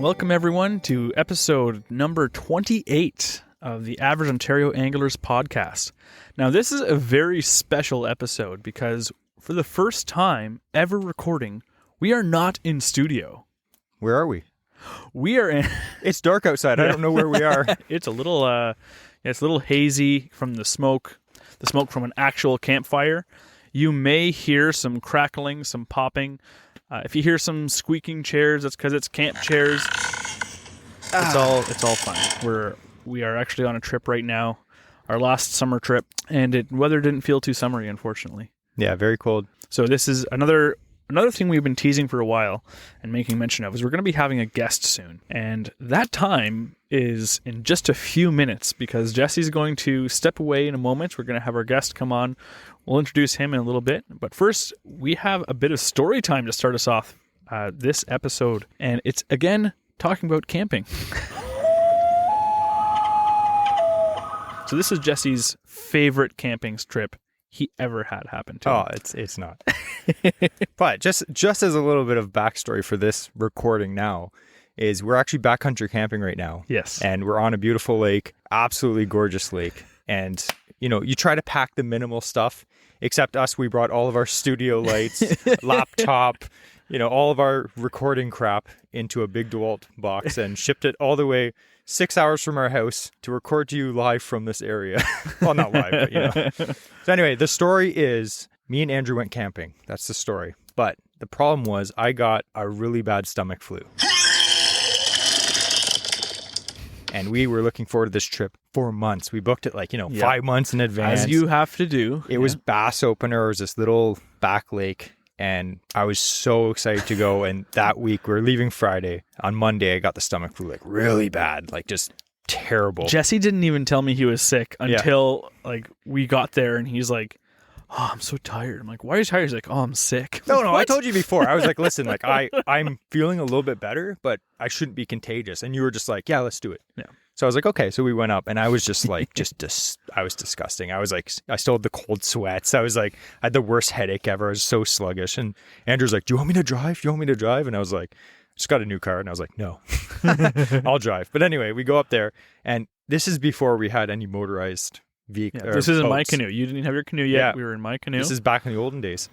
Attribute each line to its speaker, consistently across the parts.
Speaker 1: welcome everyone to episode number 28 of the Average Ontario Anglers podcast. Now, this is a very special episode because for the first time ever recording, we are not in studio.
Speaker 2: Where are we?
Speaker 1: We are in...
Speaker 2: It's dark outside. I don't know where we are.
Speaker 1: It's a little hazy from the smoke from an actual campfire. You may hear some crackling, some popping. If you hear some squeaking chairs, that's because it's camp chairs. It's all fun. We are actually on a trip right now, our last summer trip, and weather didn't feel too summery, unfortunately.
Speaker 2: Yeah, very cold.
Speaker 1: So this is another thing we've been teasing for a while and making mention of is we're going to be having a guest soon, and that time is in just a few minutes because Jesse's going to step away in a moment. We're going to have our guest come on. We'll introduce him in a little bit, but first we have a bit of story time to start us off this episode, and it's again talking about camping. So this is Jesse's favorite camping trip he ever had happen to him.
Speaker 2: Oh, it's not. But just as a little bit of backstory for this recording now, is we're actually backcountry camping right now.
Speaker 1: Yes.
Speaker 2: And we're on a beautiful lake, absolutely gorgeous lake. And, you try to pack the minimal stuff, except us, we brought all of our studio lights, laptop, all of our recording crap into a big DeWalt box and shipped it all the way 6 hours from our house to record to you live from this area. Well, not live, but So anyway, the story is me and Andrew went camping. That's the story. But the problem was I got a really bad stomach flu. And we were looking forward to this trip for months. We booked it 5 months in advance.
Speaker 1: As you have to do.
Speaker 2: It was Bass Opener. It was this little back lake. And I was so excited to go. And that week, we were leaving Friday. On Monday, I got the stomach flu, really bad, just terrible.
Speaker 1: Jesse didn't even tell me he was sick until we got there, and he's like, "Oh, I'm so tired." I'm like, "Why are you tired?" He's like, "Oh, I'm sick."
Speaker 2: No, I told you before. I was like, "Listen, I'm feeling a little bit better, but I shouldn't be contagious." And you were just like, "Yeah, let's do it."
Speaker 1: Yeah.
Speaker 2: So I was like, "Okay." So we went up, and I was just like, I was disgusting. I was like, I still had the cold sweats. I was like, I had the worst headache ever. I was so sluggish. And Andrew's like, "Do you want me to drive? Do you want me to drive?" And I was like, "Just got a new car." And I was like, "No, I'll drive." But anyway, we go up there, and this is before we had any motorized vehicle.
Speaker 1: Yeah, this isn't my canoe. You didn't have your canoe yet. Yeah. We were in my canoe.
Speaker 2: This is back in the olden days.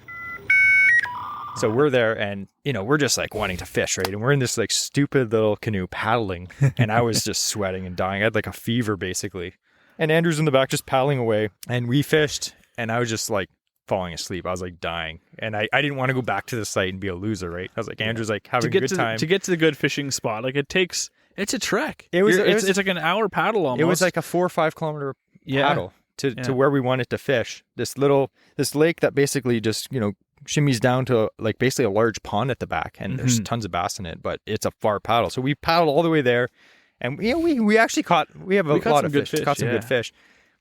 Speaker 2: So we're there and, we're just wanting to fish, right? And we're in this stupid little canoe paddling. And I was just sweating and dying. I had a fever basically. And Andrew's in the back just paddling away. And we fished and I was just falling asleep. I was dying. And I didn't want to go back to the site and be a loser, right? I was like, Andrew's having a good time.
Speaker 1: To get to the good fishing spot, it's a trek. It's like an hour paddle almost.
Speaker 2: It was like a 4 or 5 kilometer paddle to where we wanted to fish. This lake that basically just, shimmies down to basically a large pond at the back, and there's tons of bass in it, but it's a far paddle. So we paddled all the way there, and we actually caught a lot of fish. Caught some good fish.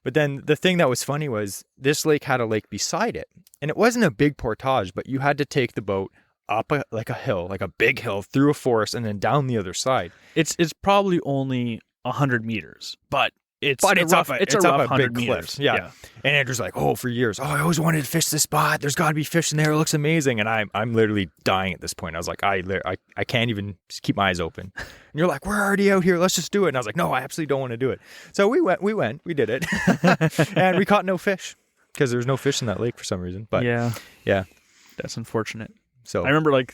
Speaker 2: But then the thing that was funny was this lake had a lake beside it, and it wasn't a big portage, but you had to take the boat up a hill, a big hill through a forest, and then down the other side.
Speaker 1: It's probably only 100 meters, but it's
Speaker 2: up
Speaker 1: a
Speaker 2: big cliff. Yeah. And Andrew's like, "Oh, for years, I always wanted to fish this spot. There's got to be fish in there. It looks amazing." And I'm literally dying at this point. I was like, I can't even keep my eyes open. And you're like, "We're already out here. Let's just do it." And I was like, "No, I absolutely don't want to do it." So we went, we did it. And we caught no fish because there was no fish in that lake for some reason. But yeah,
Speaker 1: that's unfortunate.
Speaker 2: So
Speaker 1: I remember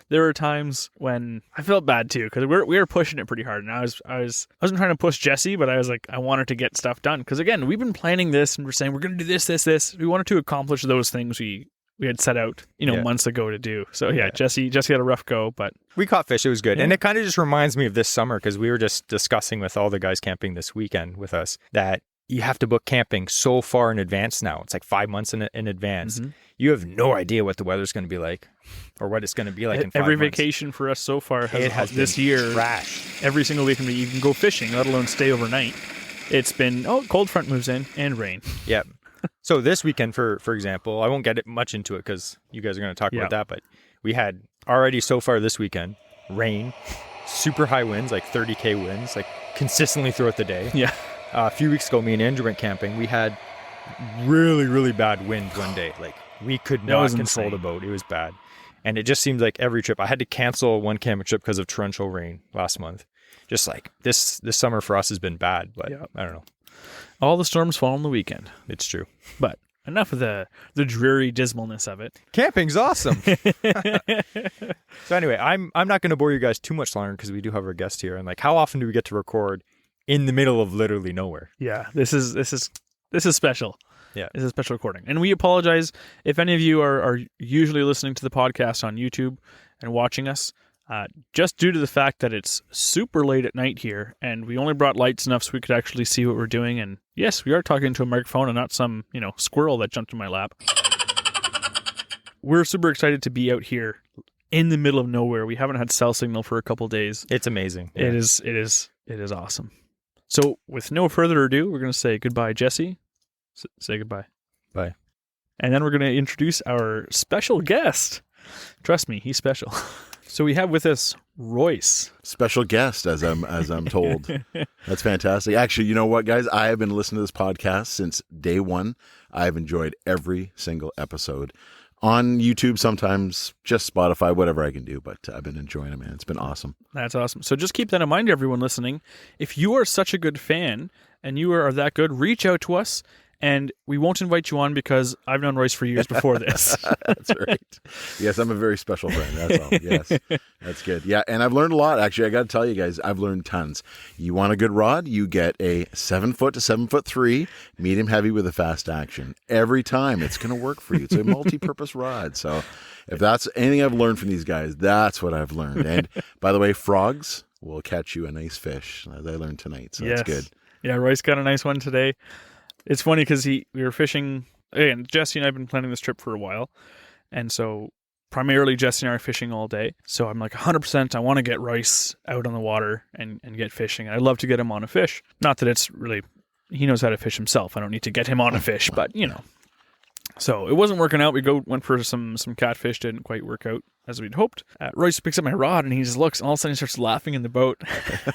Speaker 1: there were times when I felt bad too because we were pushing it pretty hard, and I wasn't trying to push Jesse, but I was I wanted to get stuff done because again we've been planning this and we're saying we're going to do this. We wanted to accomplish those things we had set out months ago to do. So Jesse had a rough go, but
Speaker 2: we caught fish. It was good, and it kind of just reminds me of this summer because we were just discussing with all the guys camping this weekend with us that you have to book camping so far in advance now. It's 5 months in advance. Mm-hmm. You have no idea what the weather's going to be like or what it's going to be like in 5 months.
Speaker 1: Every vacation for us so far has this year,
Speaker 2: trash.
Speaker 1: Every single weekend you can go fishing, let alone stay overnight. It's been, cold front moves in and rain.
Speaker 2: Yep. So this weekend, for example, I won't get much into it because you guys are going to talk about that, but we had already so far this weekend, rain, super high winds, 30K winds, consistently throughout the day.
Speaker 1: Yeah.
Speaker 2: A few weeks ago, me and Andrew went camping. We had really, really bad wind one day. We could not control the boat. It was bad. And it just seems like every trip, I had to cancel one camping trip because of torrential rain last month. Just like this summer for us has been bad, but I don't know.
Speaker 1: All the storms fall on the weekend.
Speaker 2: It's true.
Speaker 1: But enough of the dreary dismalness of it.
Speaker 2: Camping's awesome. So anyway, I'm not going to bore you guys too much longer because we do have our guest here. And like, how often do we get to record in the middle of literally nowhere?
Speaker 1: Yeah, this is special.
Speaker 2: Yeah,
Speaker 1: it's a special recording, and we apologize if any of you are usually listening to the podcast on YouTube and watching us. Just due to the fact that it's super late at night here, and we only brought lights enough so we could actually see what we're doing. And yes, we are talking to a microphone and not some, squirrel that jumped in my lap. We're super excited to be out here in the middle of nowhere. We haven't had cell signal for a couple days.
Speaker 2: It's amazing.
Speaker 1: Yeah. It is awesome. So with no further ado, we're going to say goodbye, Jesse. Say goodbye.
Speaker 2: Bye.
Speaker 1: And then we're going to introduce our special guest. Trust me, he's special. So we have with us Royce.
Speaker 3: Special guest, as I'm told. That's fantastic. Actually, you know what, guys? I have been listening to this podcast since day one. I've enjoyed every single episode. On YouTube, sometimes just Spotify, whatever I can do, but I've been enjoying it, man. It's been awesome.
Speaker 1: That's awesome. So just keep that in mind, everyone listening. If you are such a good fan and you are that good, reach out to us. And we won't invite you on because I've known Royce for years before this.
Speaker 3: That's right. Yes, I'm a very special friend. That's all. Yes, that's good. Yeah, and I've learned a lot. Actually, I got to tell you guys, I've learned tons. You want a good rod? You get a 7 foot to 7'3" medium heavy with a fast action. Every time, it's going to work for you. It's a multi-purpose rod. So, if that's anything I've learned from these guys, that's what I've learned. And by the way, frogs will catch you a nice fish, as I learned tonight. So that's good. Yeah,
Speaker 1: Royce got a nice one today. It's funny because we were fishing, and Jesse and I have been planning this trip for a while, and so primarily Jesse and I are fishing all day. So I'm like 100%. I want to get Royce out on the water and get fishing. I'd love to get him on a fish. Not that it's really, he knows how to fish himself. I don't need to get him on a fish, but So it wasn't working out. We went for some catfish. Didn't quite work out as we'd hoped. Royce picks up my rod and he just looks, and all of a sudden he starts laughing in the boat.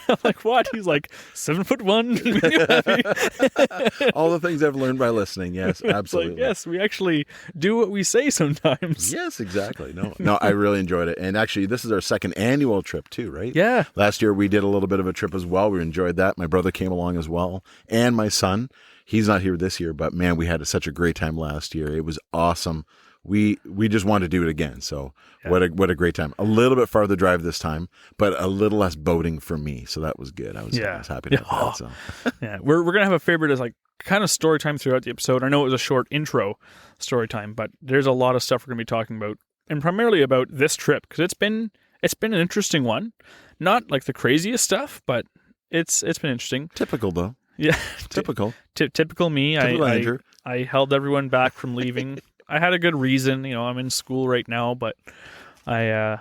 Speaker 1: I'm like, what? He's like 7'1".
Speaker 3: All the things I've learned by listening. Yes, absolutely.
Speaker 1: Like, yes, we actually do what we say sometimes.
Speaker 3: Yes, exactly. No, I really enjoyed it. And actually, this is our second annual trip too, right?
Speaker 1: Yeah.
Speaker 3: Last year we did a little bit of a trip as well. We enjoyed that. My brother came along as well, and my son. He's not here this year, but man, we had such a great time last year. It was awesome. We just wanted to do it again. So yeah. What a great time. A little bit farther drive this time, but a little less boating for me. So that was good. I was happy to have that. So.
Speaker 1: Yeah, we're gonna have a favorite as like kind of story time throughout the episode. I know it was a short intro story time, but there's a lot of stuff we're gonna be talking about, and primarily about this trip because it's been an interesting one. Not like the craziest stuff, but it's been interesting.
Speaker 3: Typical though.
Speaker 1: Yeah,
Speaker 3: typical.
Speaker 1: Typical me.
Speaker 3: Typical
Speaker 1: I held everyone back from leaving. I had a good reason. I'm in school right now, but I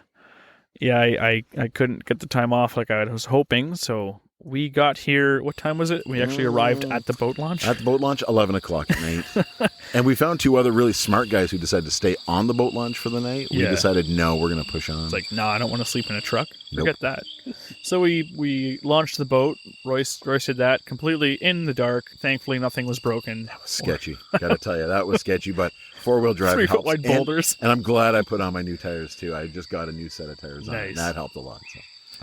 Speaker 1: couldn't get the time off like I was hoping. So we got here. What time was it? We actually arrived at the boat launch.
Speaker 3: At the boat launch, 11 o'clock at night. And we found two other really smart guys who decided to stay on the boat launch for the night. We decided, no, we're going to push on.
Speaker 1: It's like, no, I don't want to sleep in a truck. Forget that. So we launched the boat. Royce did that completely in the dark. Thankfully, nothing was broken.
Speaker 3: That was sketchy. Got to tell you, that was sketchy, but four-wheel drive
Speaker 1: 3 foot
Speaker 3: helps.
Speaker 1: wide boulders.
Speaker 3: And I'm glad I put on my new tires, too. I just got a new set of tires on, and that helped a lot.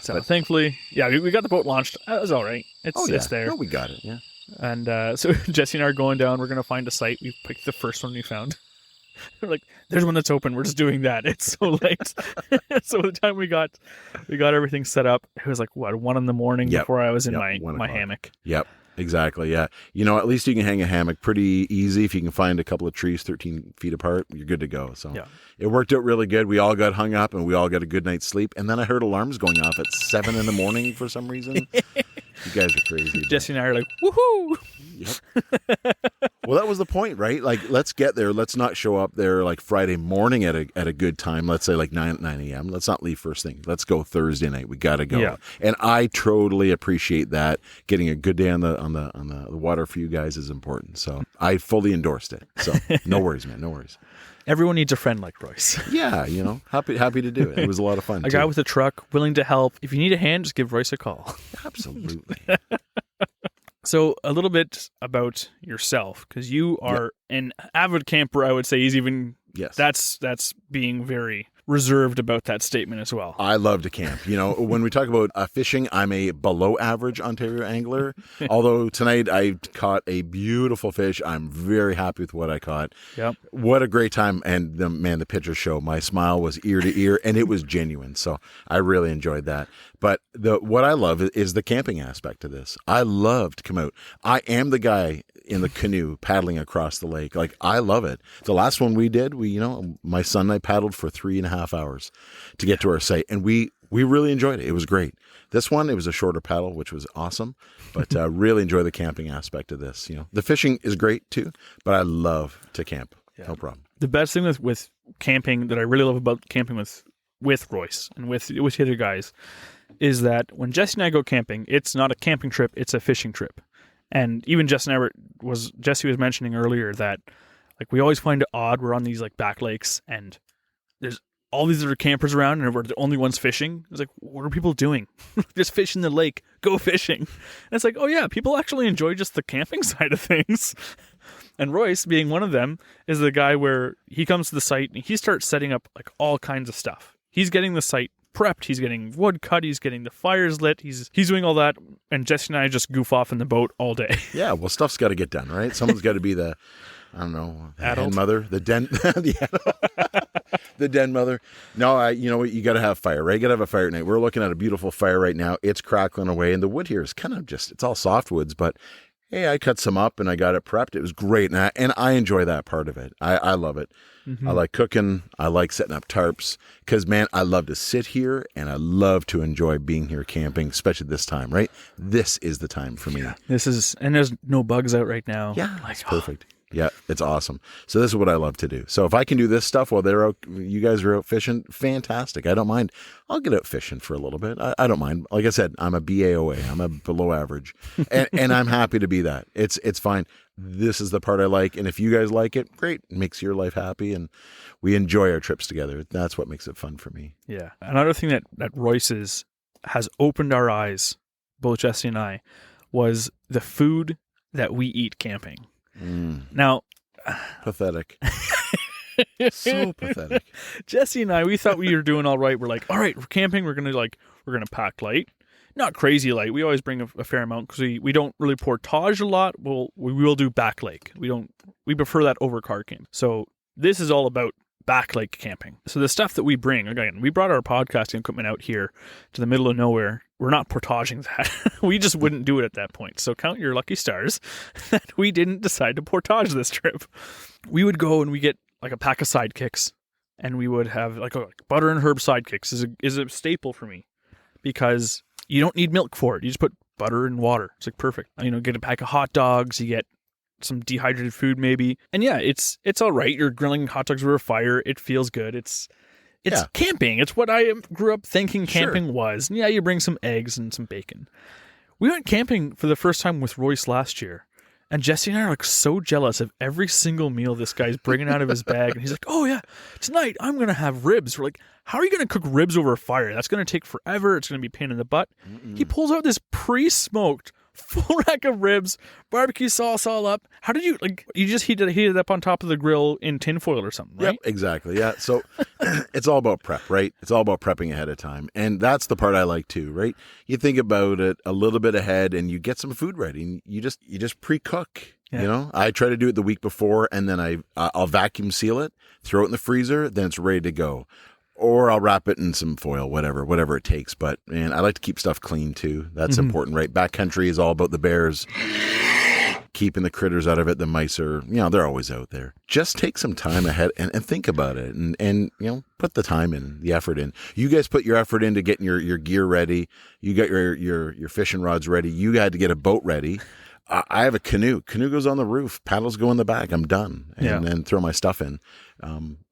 Speaker 1: So thankfully, we got the boat launched. It was all right. It's there.
Speaker 3: No, we got it, yeah.
Speaker 1: And so Jesse and I are going down. We're going to find a site. We picked the first one we found. We're like, there's one that's open. We're just doing that. It's so late. So by the time we got everything set up, it was like, 1 a.m. before I was in my hammock.
Speaker 3: Yep. Exactly, yeah. At least you can hang a hammock pretty easy. If you can find a couple of trees 13 feet apart, you're good to go. So it worked out really good. We all got hung up and we all got a good night's sleep. And then I heard alarms going off at 7 a.m. for some reason. You guys are crazy.
Speaker 1: Jesse and I are like, woohoo!
Speaker 3: Yep. Well, that was the point, right? Like, let's get there. Let's not show up there like Friday morning at a good time. Let's say like 9 a.m. Let's not leave first thing. Let's go Thursday night. We got to go. Yeah. And I totally appreciate that. Getting a good day on the water for you guys is important. So I fully endorsed it. So no worries, man. No worries.
Speaker 1: Everyone needs a friend like Royce.
Speaker 3: Yeah, happy to do it. It was a lot of fun.
Speaker 1: A guy with a truck, willing to help. If you need a hand, just give Royce a call.
Speaker 3: Absolutely.
Speaker 1: So a little bit about yourself, because you are an avid camper. I would say that's being very reserved about that statement as well.
Speaker 3: I love to camp. When we talk about fishing, I'm a below average Ontario angler. Although tonight I caught a beautiful fish. I'm very happy with what I caught.
Speaker 1: Yep.
Speaker 3: What a great time. And the pictures show my smile was ear to ear and it was genuine. So I really enjoyed that. But what I love is the camping aspect of this. I love to come out. I am the guy in the canoe paddling across the lake. Like, I love it. The last one we did, my son and I paddled for 3.5 hours to get to our site, and we really enjoyed it. It was great. This one, it was a shorter paddle, which was awesome, but really enjoy the camping aspect of this. The fishing is great too, but I love to camp. Yeah. No problem.
Speaker 1: The best thing with camping that I really love about camping with Royce and with the other guys is that when Jesse and I go camping, it's not a camping trip, it's a fishing trip. And even Jesse was mentioning earlier that like we always find it odd. We're on these like back lakes and there's all these other campers around and we're the only ones fishing. It's like, what are people doing? Just fish in the lake, go fishing. And it's like, oh yeah, people actually enjoy just the camping side of things. And Royce, being one of them, is the guy where he comes to the site and he starts setting up like all kinds of stuff. He's getting the site prepped, he's getting wood cut, he's getting the fires lit, he's doing all that, and Jesse and I just goof off in the boat all day.
Speaker 3: Yeah, well, stuff's got to get done, right? Someone's got to be the den mother, the den mother. No, you got to have fire, right? You got to have a fire at night. We're looking at a beautiful fire right now. It's crackling away, and the wood here is kind of it's all softwoods, but hey, I cut some up and I got it prepped. It was great, and I enjoy that part of it. I love it. Mm-hmm. I like cooking. I like setting up tarps because, man, I love to sit here and I love to enjoy being here camping, especially this time, right? This is the time for me.
Speaker 1: Yeah, and there's no bugs out right now.
Speaker 3: Yeah, it's perfect. Yeah, it's awesome. So this is what I love to do. So if I can do this stuff while you guys are out fishing, fantastic. I don't mind. I'll get out fishing for a little bit. I don't mind. Like I said, I'm a BAOA. I'm a below average, and I'm happy to be that. It's fine. This is the part I like, and if you guys like it, great. It makes your life happy, and we enjoy our trips together. That's what makes it fun for me.
Speaker 1: Yeah. Another thing that Royce's has opened our eyes, both Jesse and I, was the food that we eat camping. Now,
Speaker 3: pathetic. So pathetic.
Speaker 1: Jesse and I, we thought we were doing all right. We're like, all right, we're camping. We're gonna pack light, not crazy light. We always bring a fair amount because we don't really portage a lot. We will do back lake. We prefer that over car camp. So this is all about back lake camping. So the stuff that we bring, again, we brought our podcasting equipment out here to the middle of nowhere. We're not portaging that. We just wouldn't do it at that point. So count your lucky stars that we didn't decide to portage this trip. We would go and we get like a pack of sidekicks, and we would have like butter and herb sidekicks is a staple for me because you don't need milk for it. You just put butter and water. It's like perfect. Get a pack of hot dogs. You get some dehydrated food maybe. And yeah, it's all right. You're grilling hot dogs over a fire. It feels good. It's camping. It's what I grew up thinking camping was. And yeah, you bring some eggs and some bacon. We went camping for the first time with Royce last year. And Jesse and I are like so jealous of every single meal this guy's bringing out of his bag. And he's like, oh yeah, tonight I'm going to have ribs. We're like, how are you going to cook ribs over a fire? That's going to take forever. It's going to be a pain in the butt. Mm-mm. He pulls out this pre-smoked full rack of ribs, barbecue sauce all up. How did you just heat it up on top of the grill in tinfoil or something, right?
Speaker 3: Yep, exactly. Yeah. So it's all about prep, right? It's all about prepping ahead of time. And that's the part I like too, right? You think about it a little bit ahead and you get some food ready and you just pre-cook. Yeah. I try to do it the week before and then I'll vacuum seal it, throw it in the freezer, then it's ready to go. Or I'll wrap it in some foil, whatever it takes. But, man, I like to keep stuff clean, too. That's important, right? Backcountry is all about the bears, keeping the critters out of it. The mice are, they're always out there. Just take some time ahead and think about it and put the time in, the effort in. You guys put your effort into getting your gear ready. You got your fishing rods ready. You had to get a boat ready. I have a canoe. Canoe goes on the roof. Paddles go in the back. I'm done. And then throw my stuff in.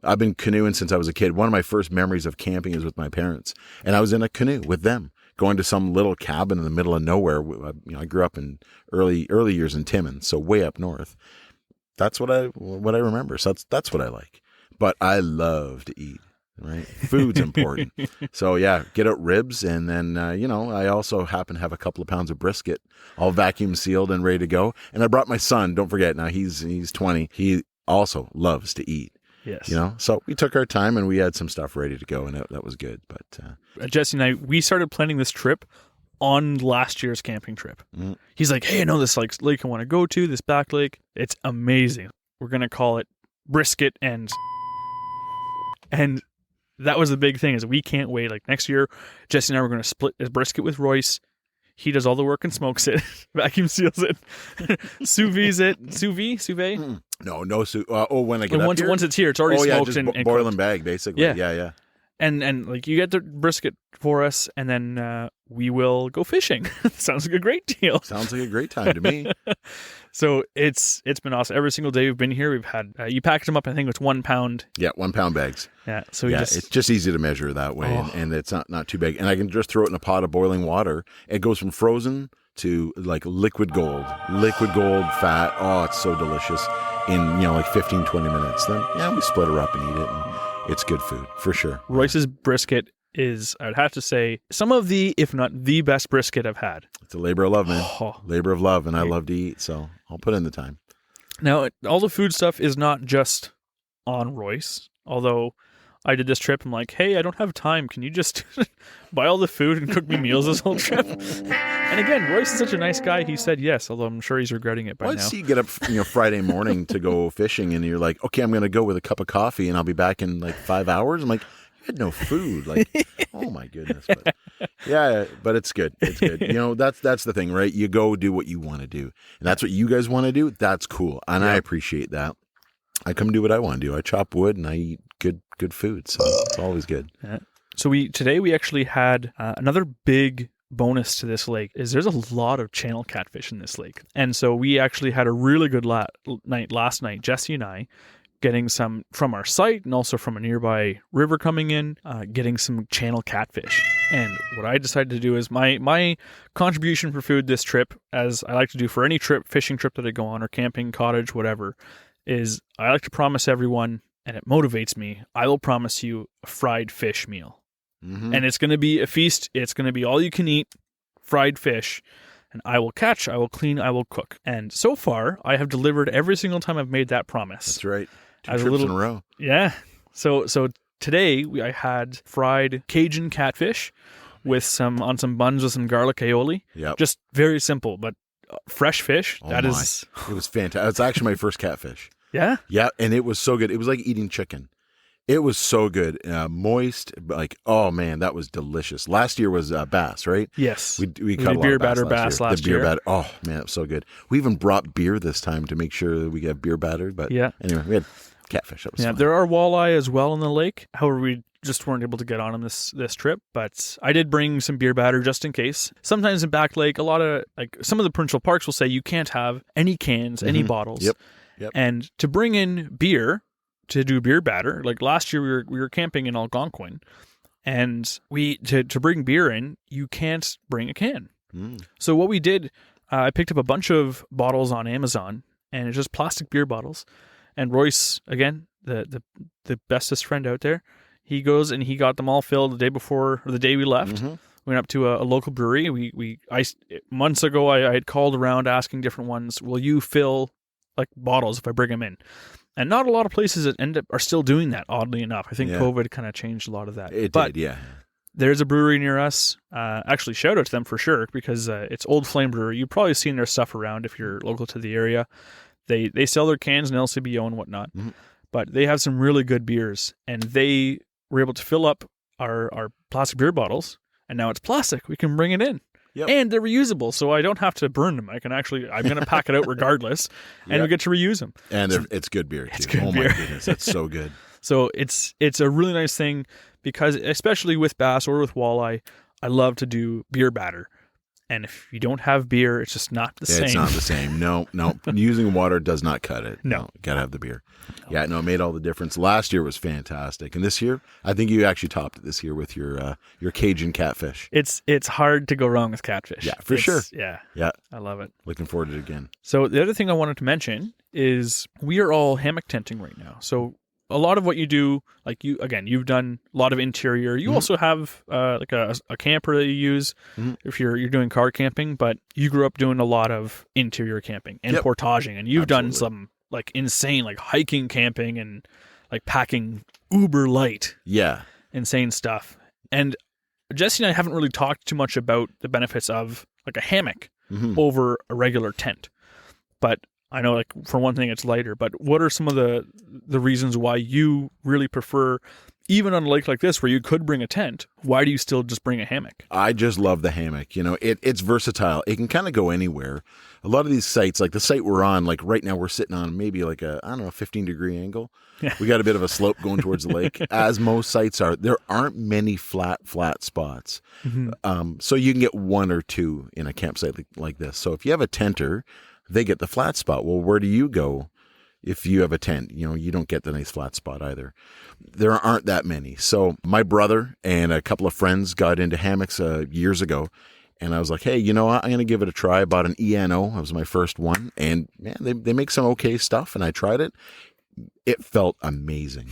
Speaker 3: I've been canoeing since I was a kid. One of my first memories of camping is with my parents. And I was in a canoe with them, going to some little cabin in the middle of nowhere. I grew up in early years in Timmins, so way up north. That's what I remember. So that's what I like. But I love to eat. Right, food's important. So yeah, get out ribs, and then I also happen to have a couple of pounds of brisket, all vacuum sealed and ready to go. And I brought my son. Don't forget, now he's 20. He also loves to eat.
Speaker 1: Yes.
Speaker 3: So we took our time and we had some stuff ready to go, and that was good. But
Speaker 1: Jesse and I, we started planning this trip on last year's camping trip. He's like, hey, I know this lake I want to go to, this back lake. It's amazing. We're going to call it Brisket and that was the big thing is we can't wait. Like next year, Jesse and I were going to split a brisket with Royce. He does all the work and smokes it, vacuum seals it, sous vide it. Sous vide?
Speaker 3: No sous. When I get up
Speaker 1: once,
Speaker 3: here?
Speaker 1: Once it's here, it's already smoked
Speaker 3: just
Speaker 1: and
Speaker 3: boil
Speaker 1: cooked.
Speaker 3: and bag, basically. Yeah.
Speaker 1: And like you get the brisket for us, and then we will go fishing. Sounds like a great deal.
Speaker 3: Sounds like a great time to me.
Speaker 1: So it's been awesome. Every single day we've been here, we've had you packed them up. I think it's 1 pound.
Speaker 3: Yeah, 1 pound bags.
Speaker 1: Yeah, so
Speaker 3: it's just easy to measure that way, and it's not too big. And I can just throw it in a pot of boiling water. It goes from frozen to like liquid gold fat. Oh, it's so delicious in like 15, 20 minutes. Then we split her up and eat it. And it's good food for sure.
Speaker 1: Royce's brisket is, I would have to say, some of the, if not the best brisket I've had.
Speaker 3: It's a labor of love, man. Labor of love, and I love to eat, so I'll put in the time.
Speaker 1: Now, all the food stuff is not just on Royce, although I did this trip. I'm like, hey, I don't have time. Can you just buy all the food and cook me meals this whole trip? And again, Royce is such a nice guy. He said yes, although I'm sure he's regretting it by now.
Speaker 3: Once you get up Friday morning to go fishing and you're like, okay, I'm going to go with a cup of coffee and I'll be back in like 5 hours. I'm like, you had no food. Like, oh my goodness. But, but it's good. It's good. That's the thing, right? You go do what you want to do. And that's what you guys want to do. That's cool. And I appreciate that. I come do what I want to do. I chop wood and I eat good food. So it's always good.
Speaker 1: Yeah. So today we actually had another big bonus to this lake is there's a lot of channel catfish in this lake. And so we actually had a really good night last night, Jesse and I, getting some from our site and also from a nearby river coming in, getting some channel catfish. And what I decided to do is my contribution for food this trip, as I like to do for any fishing trip that I go on or camping, cottage, whatever, is I like to promise everyone, and it motivates me, I will promise you a fried fish meal. Mm-hmm. And it's going to be a feast. It's going to be all you can eat, fried fish. And I will catch, I will clean, I will cook. And so far, I have delivered every single time I've made that promise.
Speaker 3: That's right. 2 trips in a row.
Speaker 1: Yeah. So today I had fried Cajun catfish on some buns with some garlic aioli.
Speaker 3: Yep.
Speaker 1: Just very simple, but fresh fish.
Speaker 3: It was fantastic. It's actually my first catfish.
Speaker 1: Yeah?
Speaker 3: Yeah, and it was so good. It was like eating chicken. It was so good. Moist, like, oh man, that was delicious. Last year was bass, right?
Speaker 1: Yes.
Speaker 3: We caught a lot
Speaker 1: beer
Speaker 3: of
Speaker 1: batter bass last year.
Speaker 3: The beer batter. Oh man, it was so good. We even brought beer this time to make sure that we get beer battered. But anyway, we had catfish. That was fun.
Speaker 1: There are walleye as well in the lake. However, we just weren't able to get on them this trip. But I did bring some beer batter just in case. Sometimes in Back Lake, a lot of some of the provincial parks will say you can't have any cans, any bottles.
Speaker 3: Yep.
Speaker 1: And to bring in beer, to do beer batter, like last year we were camping in Algonquin, and to bring beer in, you can't bring a can. So what we did, I picked up a bunch of bottles on Amazon, and it's just plastic beer bottles. And Royce, again, the bestest friend out there, he goes and he got them all filled the day before or the day we left. We went up to a local brewery. Months ago I had called around asking different ones, will you fill like bottles if I bring them in? And not a lot of places that are still doing that, oddly enough. I think COVID kind of changed a lot of that.
Speaker 3: It did, yeah.
Speaker 1: There's a brewery near us. Actually, shout out to them for sure, because it's Old Flame Brewery. You've probably seen their stuff around if you're local to the area. They sell their cans in LCBO and whatnot. But they have some really good beers. And they were able to fill up our plastic beer bottles. And now it's plastic. We can bring it in. Yep. And they're reusable, so I don't have to burn them. I'm going to pack it out regardless, and we get to reuse them. And
Speaker 3: it's good beer, too.
Speaker 1: It's good beer.
Speaker 3: My goodness, that's so good.
Speaker 1: So it's a really nice thing, because especially with bass or with walleye, I love to do beer batter. And if you don't have beer, it's just not the same.
Speaker 3: It's not the same. No. Using water does not cut it.
Speaker 1: No.
Speaker 3: Got to have the beer. No. Yeah, no, it made all the difference. Last year was fantastic. And this year, I think you actually topped it this year with your Cajun catfish.
Speaker 1: It's hard to go wrong with catfish.
Speaker 3: Yeah, for sure.
Speaker 1: Yeah. I love it.
Speaker 3: Looking forward to it again.
Speaker 1: So the other thing I wanted to mention is we are all hammock tenting right now. So a lot of what you do, you've done a lot of interior. You also have like a camper that you use if you're doing car camping, but you grew up doing a lot of interior camping and portaging, and you've done some like insane like hiking camping and like packing uber light,
Speaker 3: Yeah.
Speaker 1: insane stuff. And Jesse and I haven't really talked too much about the benefits of like a hammock over a regular tent. But I know, like, for one thing, it's lighter. But what are some of the reasons why you really prefer, even on a lake like this where you could bring a tent, why do you still just bring a hammock?
Speaker 3: I just love the hammock. You know, it's versatile. It can kind of go anywhere. A lot of these sites, like the site we're on, like right now we're sitting on maybe like a, 15-degree angle.
Speaker 1: Yeah.
Speaker 3: We got a bit of a slope going towards the lake, as most sites are. There aren't many flat spots. So you can get one or two in a campsite like this. So if you have a tenter, they get the flat spot. Well, where do you go if you have a tent? You know, you don't get the nice flat spot either. There aren't that many. So my brother and a couple of friends got into hammocks years ago. And I was like, hey, you know what? I'm going to give it a try. I bought an ENO. That was my first one. And man, they make some okay stuff. And I tried it. It felt amazing.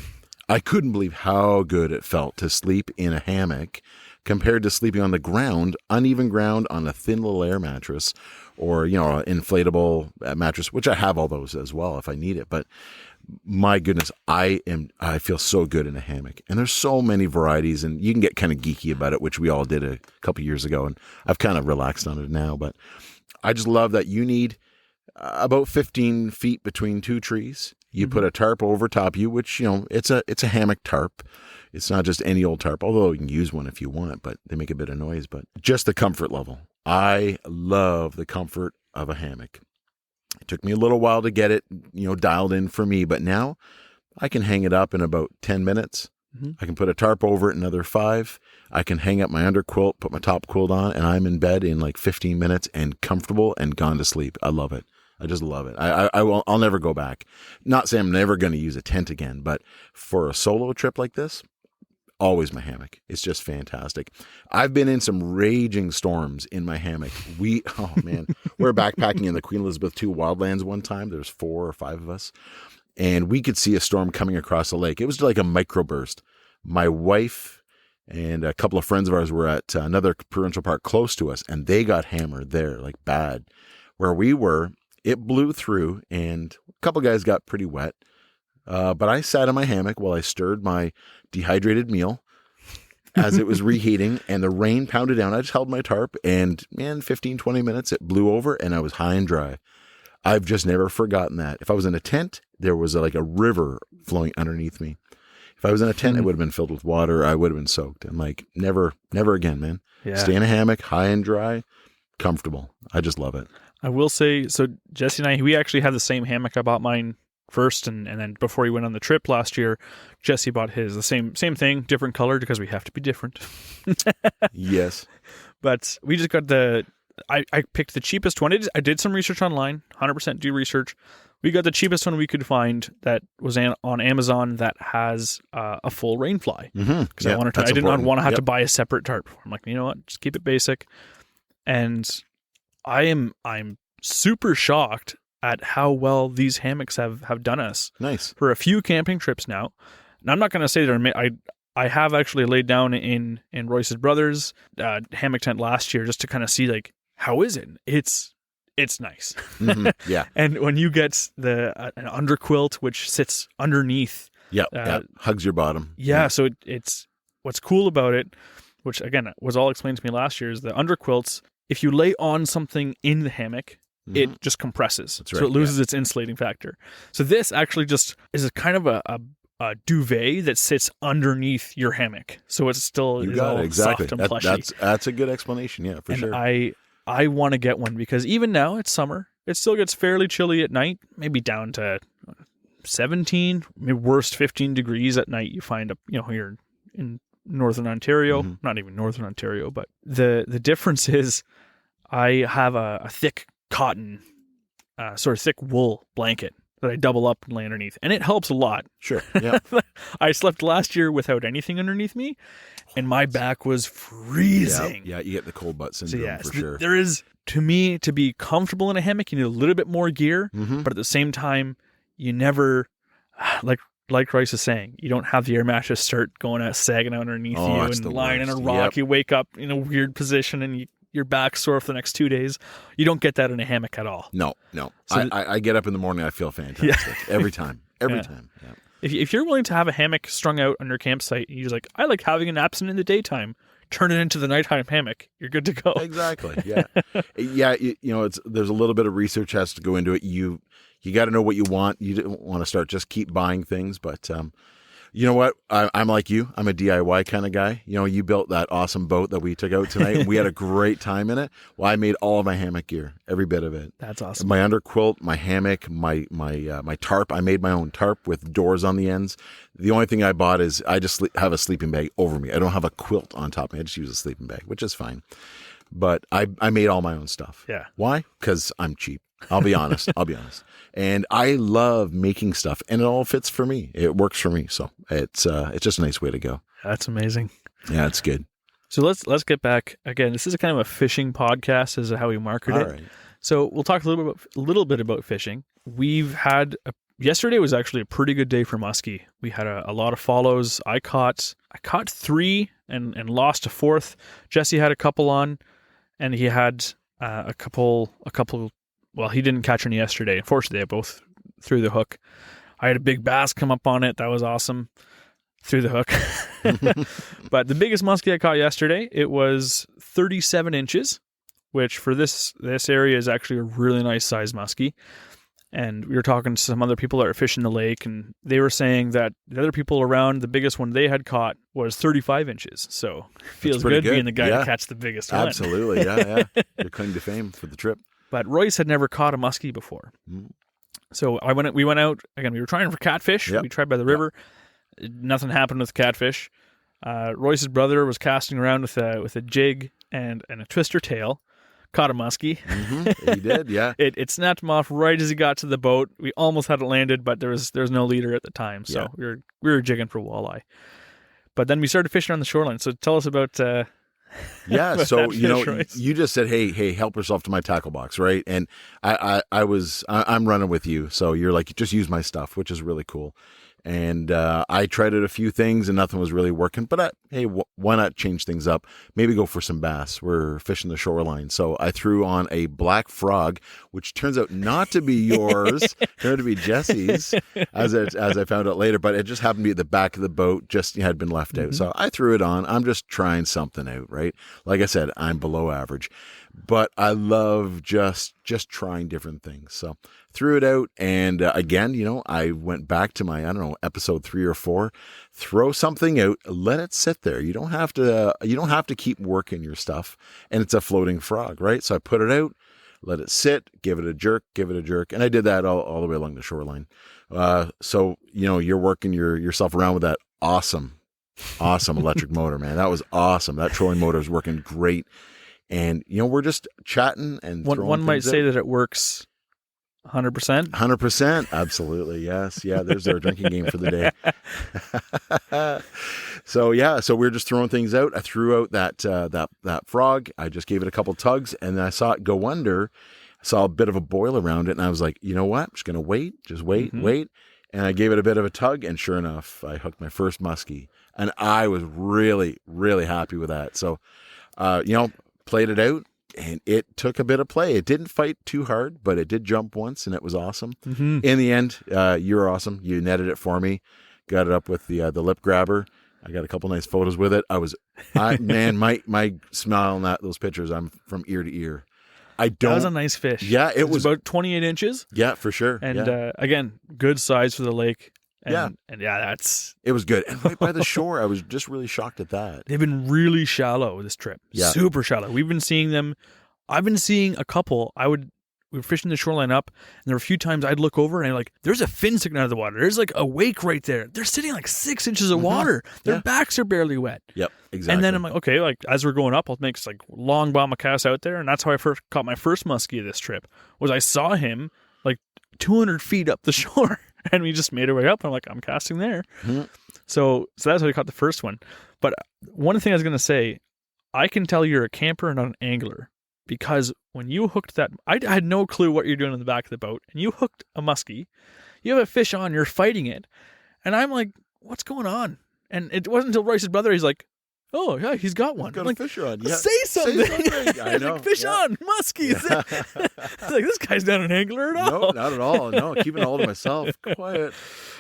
Speaker 3: I couldn't believe how good it felt to sleep in a hammock compared to sleeping on the ground, uneven ground on a thin little air mattress, or, you know, an inflatable mattress, which I have all those as well if I need it. But my goodness, I feel so good in a hammock. And there's so many varieties, and you can get kind of geeky about it, which we all did a couple years ago, and I've kind of relaxed on it now. But I just love that you need about 15 feet between two trees. You put a tarp over top you, which, you know, it's a hammock tarp. It's not just any old tarp, although you can use one if you want, but they make a bit of noise. But just the comfort level. I love the comfort of a hammock. It took me a little while to get it, you know, dialed in for me, but now I can hang it up in about 10 minutes. I can put a tarp over it another 5. I can hang up my underquilt, put my top quilt on, and I'm in bed in like 15 minutes and comfortable and gone to sleep. I love it. I just love it. I'll never go back. Not saying I'm never going to use a tent again, but for a solo trip like this, always my hammock. It's just fantastic. I've been in some raging storms in my hammock. We're backpacking in the Queen Elizabeth II wildlands one time. There's 4 or 5 of us, and we could see a storm coming across the lake. It was like a microburst. My wife and a couple of friends of ours were at another provincial park close to us, and they got hammered there, like bad. Where we were, it blew through, and a couple of guys got pretty wet. But I sat in my hammock while I stirred my dehydrated meal as it was reheating, and the rain pounded down. I just held my tarp, and man, 15, 20 minutes, it blew over, and I was high and dry. I've just never forgotten that. If I was in a tent, there was like a river flowing underneath me. If I was in a tent, it would have been filled with water. I would have been soaked. I'm like, never again, man. Yeah. Stay in a hammock, high and dry, comfortable. I just love it.
Speaker 1: I will say, so Jesse and I, we actually have the same hammock. I bought mine first, and then before he went on the trip last year, Jesse bought his, the same thing, different color, because we have to be different.
Speaker 3: Yes. But
Speaker 1: we just got I picked the cheapest one. I did some research online, 100% do research. We got the cheapest one we could find that was on Amazon that has a full rain fly. Because I did not want to have to buy a separate tarp. I'm like, you know what, just keep it basic. And I'm super shocked at how well these hammocks have done us.
Speaker 3: Nice.
Speaker 1: For a few camping trips now. And I'm not going to say that I have actually laid down in Royce's brother's hammock tent last year just to kind of see, like, how is it? It's nice.
Speaker 3: Yeah.
Speaker 1: And when you get an underquilt which sits underneath.
Speaker 3: Hugs your bottom.
Speaker 1: Yeah. So it's what's cool about it, which again was all explained to me last year, is the underquilts. If you lay on something in the hammock, it just compresses. That's right. So it loses its insulating factor. So this actually just is a kind of a duvet that sits underneath your hammock. So it's still
Speaker 3: exactly.
Speaker 1: soft and plushy.
Speaker 3: That's a good explanation. Yeah, for sure.
Speaker 1: I want to get one because even now it's summer. It still gets fairly chilly at night, maybe down to 17, maybe worst 15 degrees at night. You find you're in Northern Ontario, not even Northern Ontario, but the difference is I have a thick cotton, sort of thick wool blanket that I double up and lay underneath, and it helps a lot. Sure. Yeah. I slept last year without anything underneath me, and my back was freezing.
Speaker 3: Yeah, you get the cold butt syndrome for sure.
Speaker 1: There is, to me, to be comfortable in a hammock, you need a little bit more gear, but at the same time, you never, like Royce is saying, you don't have the air mattress start sagging out underneath you and lying in a rock. Yep. You wake up in a weird position and your back's sore for the next 2 days. You don't get that in a hammock at all.
Speaker 3: No. So I get up in the morning, I feel fantastic. Every time. Yeah.
Speaker 1: If you're willing to have a hammock strung out on your campsite, and you're like, I like having an absent in the daytime, turn it into the nighttime hammock. You're good to go.
Speaker 3: Exactly. Yeah. Yeah. There's a little bit of research has to go into it. You got to know what you want. You don't want to start just keep buying things, but you know what? I'm like you. I'm a DIY kind of guy. You built that awesome boat that we took out tonight, and we had a great time in it. Well, I made all of my hammock gear, every bit of it.
Speaker 1: That's awesome.
Speaker 3: My underquilt, my hammock, my tarp. I made my own tarp with doors on the ends. The only thing I bought is I just have a sleeping bag over me. I don't have a quilt on top of me. I just use a sleeping bag, which is fine. But I made all my own stuff.
Speaker 1: Yeah.
Speaker 3: Why? Because I'm cheap. I'll be honest. And I love making stuff, and it all fits for me. It works for me. So it's just a nice way to go.
Speaker 1: That's amazing.
Speaker 3: Yeah, it's good.
Speaker 1: So let's get back again. This is a kind of a fishing podcast, is how we market it.
Speaker 3: Right.
Speaker 1: So we'll talk a little bit about fishing. We've had yesterday was actually a pretty good day for muskie. We had a lot of follows. I caught 3 and lost a 4th. Jesse had a couple on, and he had a couple. Well, he didn't catch any yesterday. Unfortunately, they both threw the hook. I had a big bass come up on it. That was awesome. Threw the hook. But the biggest muskie I caught yesterday, it was 37 inches, which for this area is actually a really nice size muskie. And we were talking to some other people that are fishing the lake, and they were saying that the other people around, the biggest one they had caught was 35 inches. So it feels good being the guy to catch the biggest one.
Speaker 3: Absolutely, yeah. Your claim to fame for the trip.
Speaker 1: But Royce had never caught a muskie before. So we went out, again, we were trying for catfish. Yep. We tried by the river. Nothing happened with catfish. Royce's brother was casting around with a jig and a twister tail. Caught a muskie.
Speaker 3: He did, yeah.
Speaker 1: It snapped him off right as he got to the boat. We almost had it landed, but there was no leader at the time. So we were jigging for walleye. But then we started fishing on the shoreline. So tell us about...
Speaker 3: Yeah, so you just said, hey, help yourself to my tackle box, right? And I'm running with you, so you're like, just use my stuff, which is really cool. And I tried it a few things, and nothing was really working. But hey, why not change things up? Maybe go for some bass. We're fishing the shoreline, so I threw on a black frog, which turns out not to be yours, turned out to be Jesse's, as I found out later. But it just happened to be at the back of the boat, just had been left out. So I threw it on. I'm just trying something out, right? Like I said, I'm below average, but I love just trying different things. So threw it out, and again, I went back to my, episode 3 or 4. Throw something out, let it sit there. You don't have to keep working your stuff, and it's a floating frog, right? So I put it out, let it sit, give it a jerk, and I did that all the way along the shoreline. So you're working yourself around with that awesome electric motor, man. That was awesome. That trolling motor is working great. And, we're just chatting and
Speaker 1: one might say that it works 100%.
Speaker 3: 100%. Absolutely. Yes. Yeah. There's our drinking game for the day. So we're just throwing things out. I threw out that frog. I just gave it a couple tugs, and then I saw it go under. I saw a bit of a boil around it, and I was like, you know what? I'm just going to wait. Just wait. And I gave it a bit of a tug, and sure enough, I hooked my first muskie, and I was really, really happy with that. So, played it out, and it took a bit of play. It didn't fight too hard, but it did jump once, and it was awesome. In the end, you were awesome. You netted it for me, got it up with the lip grabber. I got a couple nice photos with it. My smile on those pictures, I'm from ear to ear. That
Speaker 1: was a nice fish.
Speaker 3: Yeah, it was
Speaker 1: about 28 inches.
Speaker 3: Yeah, for sure.
Speaker 1: And again, good size for the lake. And
Speaker 3: it was good. And right by the shore, I was just really shocked at that.
Speaker 1: They've been really shallow this trip. Yeah. Super shallow. We've been seeing them. I've been seeing a couple. We were fishing the shoreline up, and there were a few times I'd look over and I'm like, there's a fin sticking out of the water. There's like a wake right there. They're sitting like 6 inches of water. Their backs are barely wet.
Speaker 3: Yep, exactly.
Speaker 1: And then I'm like, okay, like as we're going up, I'll make like long bomber casts out there. And that's how I first caught my first muskie of this trip, was I saw him like 200 feet up the shore, and we just made our way up. And I'm like, I'm casting there. So that's how I caught the first one. But one thing I was going to say, I can tell you're a camper and not an angler. Because when you hooked that, I had no clue what you're doing in the back of the boat, and you hooked a muskie, you have a fish on, you're fighting it, and I'm like, what's going on? And it wasn't until Royce's brother, he's like, oh yeah, he's got one.
Speaker 3: Got a fish on. Yeah.
Speaker 1: Say something.
Speaker 3: I know.
Speaker 1: Like, fish on, muskies. I was like, this guy's not an angler at all.
Speaker 3: No, not at all. No, keeping it all to myself. Quiet.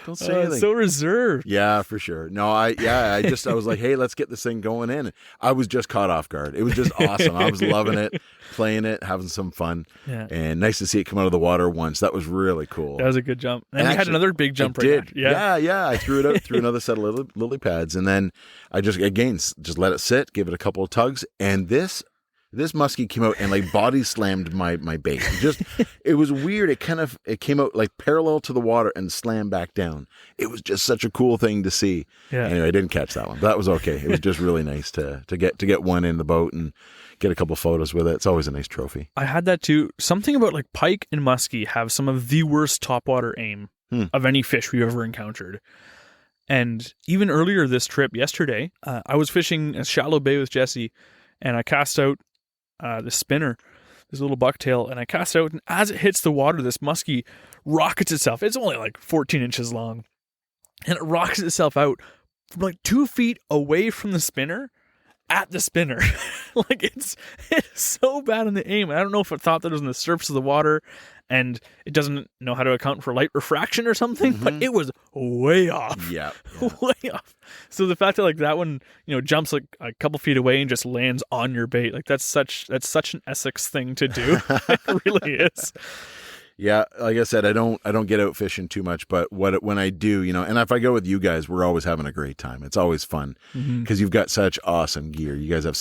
Speaker 3: Don't say anything.
Speaker 1: So reserved.
Speaker 3: Yeah, for sure. No, I was like, hey, let's get this thing going in. I was just caught off guard. It was just awesome. I was loving it, playing it, having some fun.
Speaker 1: Yeah.
Speaker 3: And nice to see it come out of the water once. That was really cool.
Speaker 1: That was a good jump. And you had another big jump right
Speaker 3: there. Yeah. I threw it out, threw another set of lily pads, and then I just let it sit, give it a couple of tugs, and this muskie came out and like body slammed my bait. It was weird. It came out like parallel to the water and slammed back down. It was just such a cool thing to see.
Speaker 1: Yeah.
Speaker 3: Anyway, I didn't catch that one, but that was okay. It was just really nice to get one in the boat and get a couple photos with it. It's always a nice trophy.
Speaker 1: I had that too. Something about like pike and muskie have some of the worst topwater aim of any fish we've ever encountered. And even earlier this trip, yesterday, I was fishing a shallow bay with Jesse, and I cast out the spinner, this little bucktail, and I cast it out, and as it hits the water, this muskie rockets itself. It's only like 14 inches long, and it rockets itself out from like 2 feet away from the spinner at the spinner. Like it's so bad in the aim. I don't know if it thought that it was on the surface of the water and it doesn't know how to account for light refraction or something, but it was way off.
Speaker 3: Yeah.
Speaker 1: Way off. So the fact that like that one, jumps like a couple feet away and just lands on your bait, like that's such an Essex thing to do. It really is.
Speaker 3: Yeah, like I said, I don't get out fishing too much, but when I do, and if I go with you guys, we're always having a great time. It's always fun because you've got such awesome gear. You guys have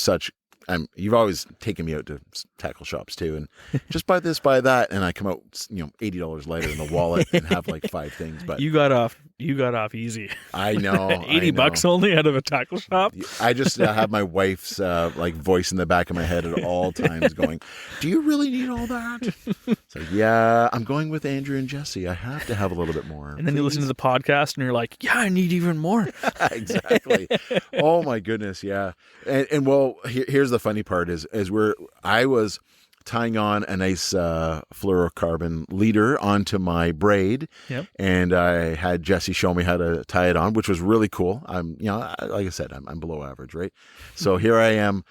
Speaker 3: you've always taken me out to tackle shops too, and just buy this, buy that, and I come out, $80 lighter in the wallet and have like 5 things. But
Speaker 1: you got off easy.
Speaker 3: I know.
Speaker 1: $80 only out of a tackle shop.
Speaker 3: I just have my wife's like voice in the back of my head at all times, going, "Do you really need all that?" It's like, yeah, I'm going with Andrew and Jesse. I have to have a little bit more.
Speaker 1: And then you listen to the podcast, and you're like, "Yeah, I need even more."
Speaker 3: Exactly. Oh my goodness, yeah. And well, here's the funny part is I was tying on a nice fluorocarbon leader onto my braid, and I had Jesse show me how to tie it on, which was really cool. I'm, like I said, I'm below average, right? So here I am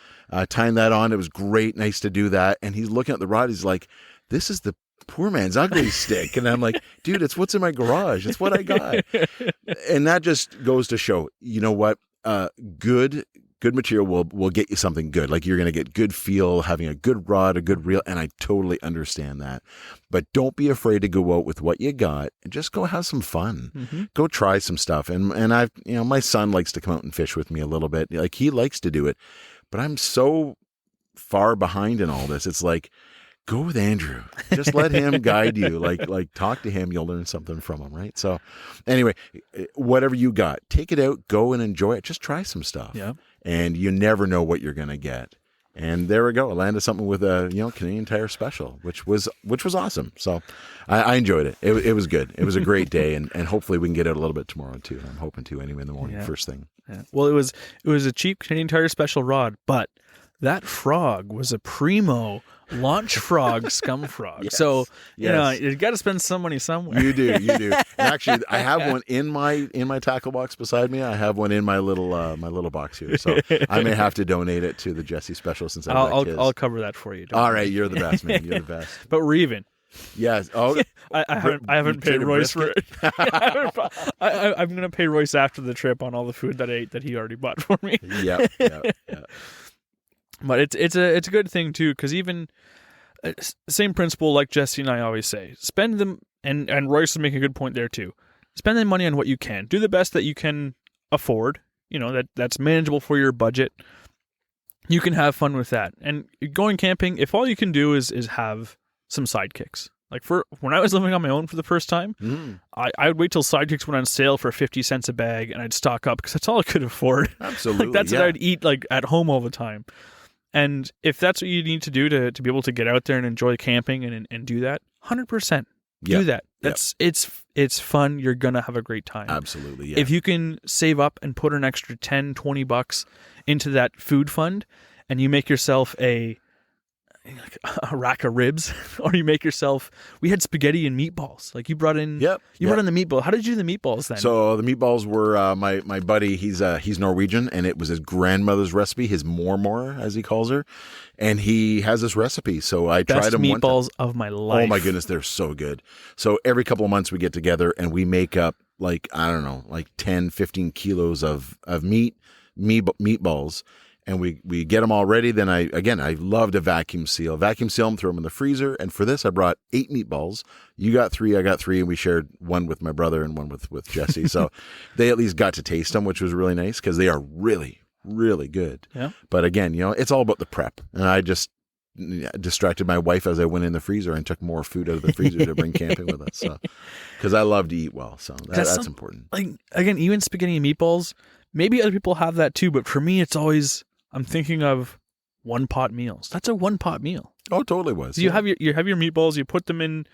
Speaker 3: tying that on. It was great, nice to do that. And he's looking at the rod. He's like, "This is the poor man's ugly stick," and I'm like, "Dude, it's what's in my garage. It's what I got." And that just goes to show, you know what? Good material will get you something good. Like you're going to get good feel, having a good rod, a good reel, and I totally understand that. But don't be afraid to go out with what you got and just go have some fun. Go try some stuff. And I've, my son likes to come out and fish with me a little bit. Like he likes to do it, but I'm so far behind in all this. It's like, go with Andrew. Just let him guide you. Like talk to him. You'll learn something from him, right? So anyway, whatever you got, take it out, go and enjoy it. Just try some stuff.
Speaker 1: Yeah.
Speaker 3: And you never know what you're going to get. And there we go. I landed something with a Canadian Tire Special, which was awesome. So I enjoyed it. It was good. It was a great day, and hopefully we can get out a little bit tomorrow too. And I'm hoping to anyway in the morning, first thing.
Speaker 1: Yeah. Well, it was a cheap Canadian Tire Special rod, but that frog was a primo launch frog scum frog.
Speaker 3: Yes,
Speaker 1: so you got to spend some money somewhere.
Speaker 3: You do. And actually, I have one in my tackle box beside me. I have one in my little box here. So I may have to donate it to the Jesse Special since
Speaker 1: I'll cover that for you.
Speaker 3: All right, you're the best, man. You're the best.
Speaker 1: But we're even.
Speaker 3: Yes. Oh,
Speaker 1: I haven't paid Royce for it. I'm going to pay Royce after the trip on all the food that I ate that he already bought for me.
Speaker 3: Yeah.
Speaker 1: But it's a good thing too, because even same principle like Jesse and I always say, spend them, and Royce would make a good point there too. Spend the money on what you can. Do the best that you can afford. That's manageable for your budget. You can have fun with that. And going camping, if all you can do is have some sidekicks. Like when I was living on my own for the first time, I would wait till sidekicks went on sale for 50 cents a bag, and I'd stock up because that's all I could afford.
Speaker 3: Absolutely,
Speaker 1: like that's what I'd eat like at home all the time. And if that's what you need to do to be able to get out there and enjoy camping and do that, 100% do that. It's fun. You're gonna have a great time.
Speaker 3: Absolutely. Yeah.
Speaker 1: If you can save up and put an extra $10-$20 into that food fund, and you make yourself a rack of ribs, or you make yourself, we had spaghetti and meatballs. Like you brought in brought in the meatball. How did you do the meatballs then?
Speaker 3: So the meatballs were my buddy, he's Norwegian, and it was his grandmother's recipe, his mormor as he calls her, and he has this recipe. So I tried them
Speaker 1: meatballs of my life.
Speaker 3: Oh my goodness, they're so good. So every couple of months we get together and we make up like, I don't know, like 10, 15 kilos of meatballs. And we get them all ready. Then I love to vacuum seal them, throw them in the freezer. And for this, I brought 8 meatballs. You got 3, I got 3, and we shared one with my brother and one with Jesse. So they at least got to taste them, which was really nice because they are really, really good.
Speaker 1: Yeah.
Speaker 3: But again, it's all about the prep. And I just distracted my wife as I went in the freezer and took more food out of the freezer to bring camping with us. So, because I love to eat well, so that's important.
Speaker 1: Like, again, even spaghetti and meatballs. Maybe other people have that too, but for me, it's always, I'm thinking of one pot meals. That's a one pot meal.
Speaker 3: Oh, it totally was.
Speaker 1: So you have your meatballs. You put them in.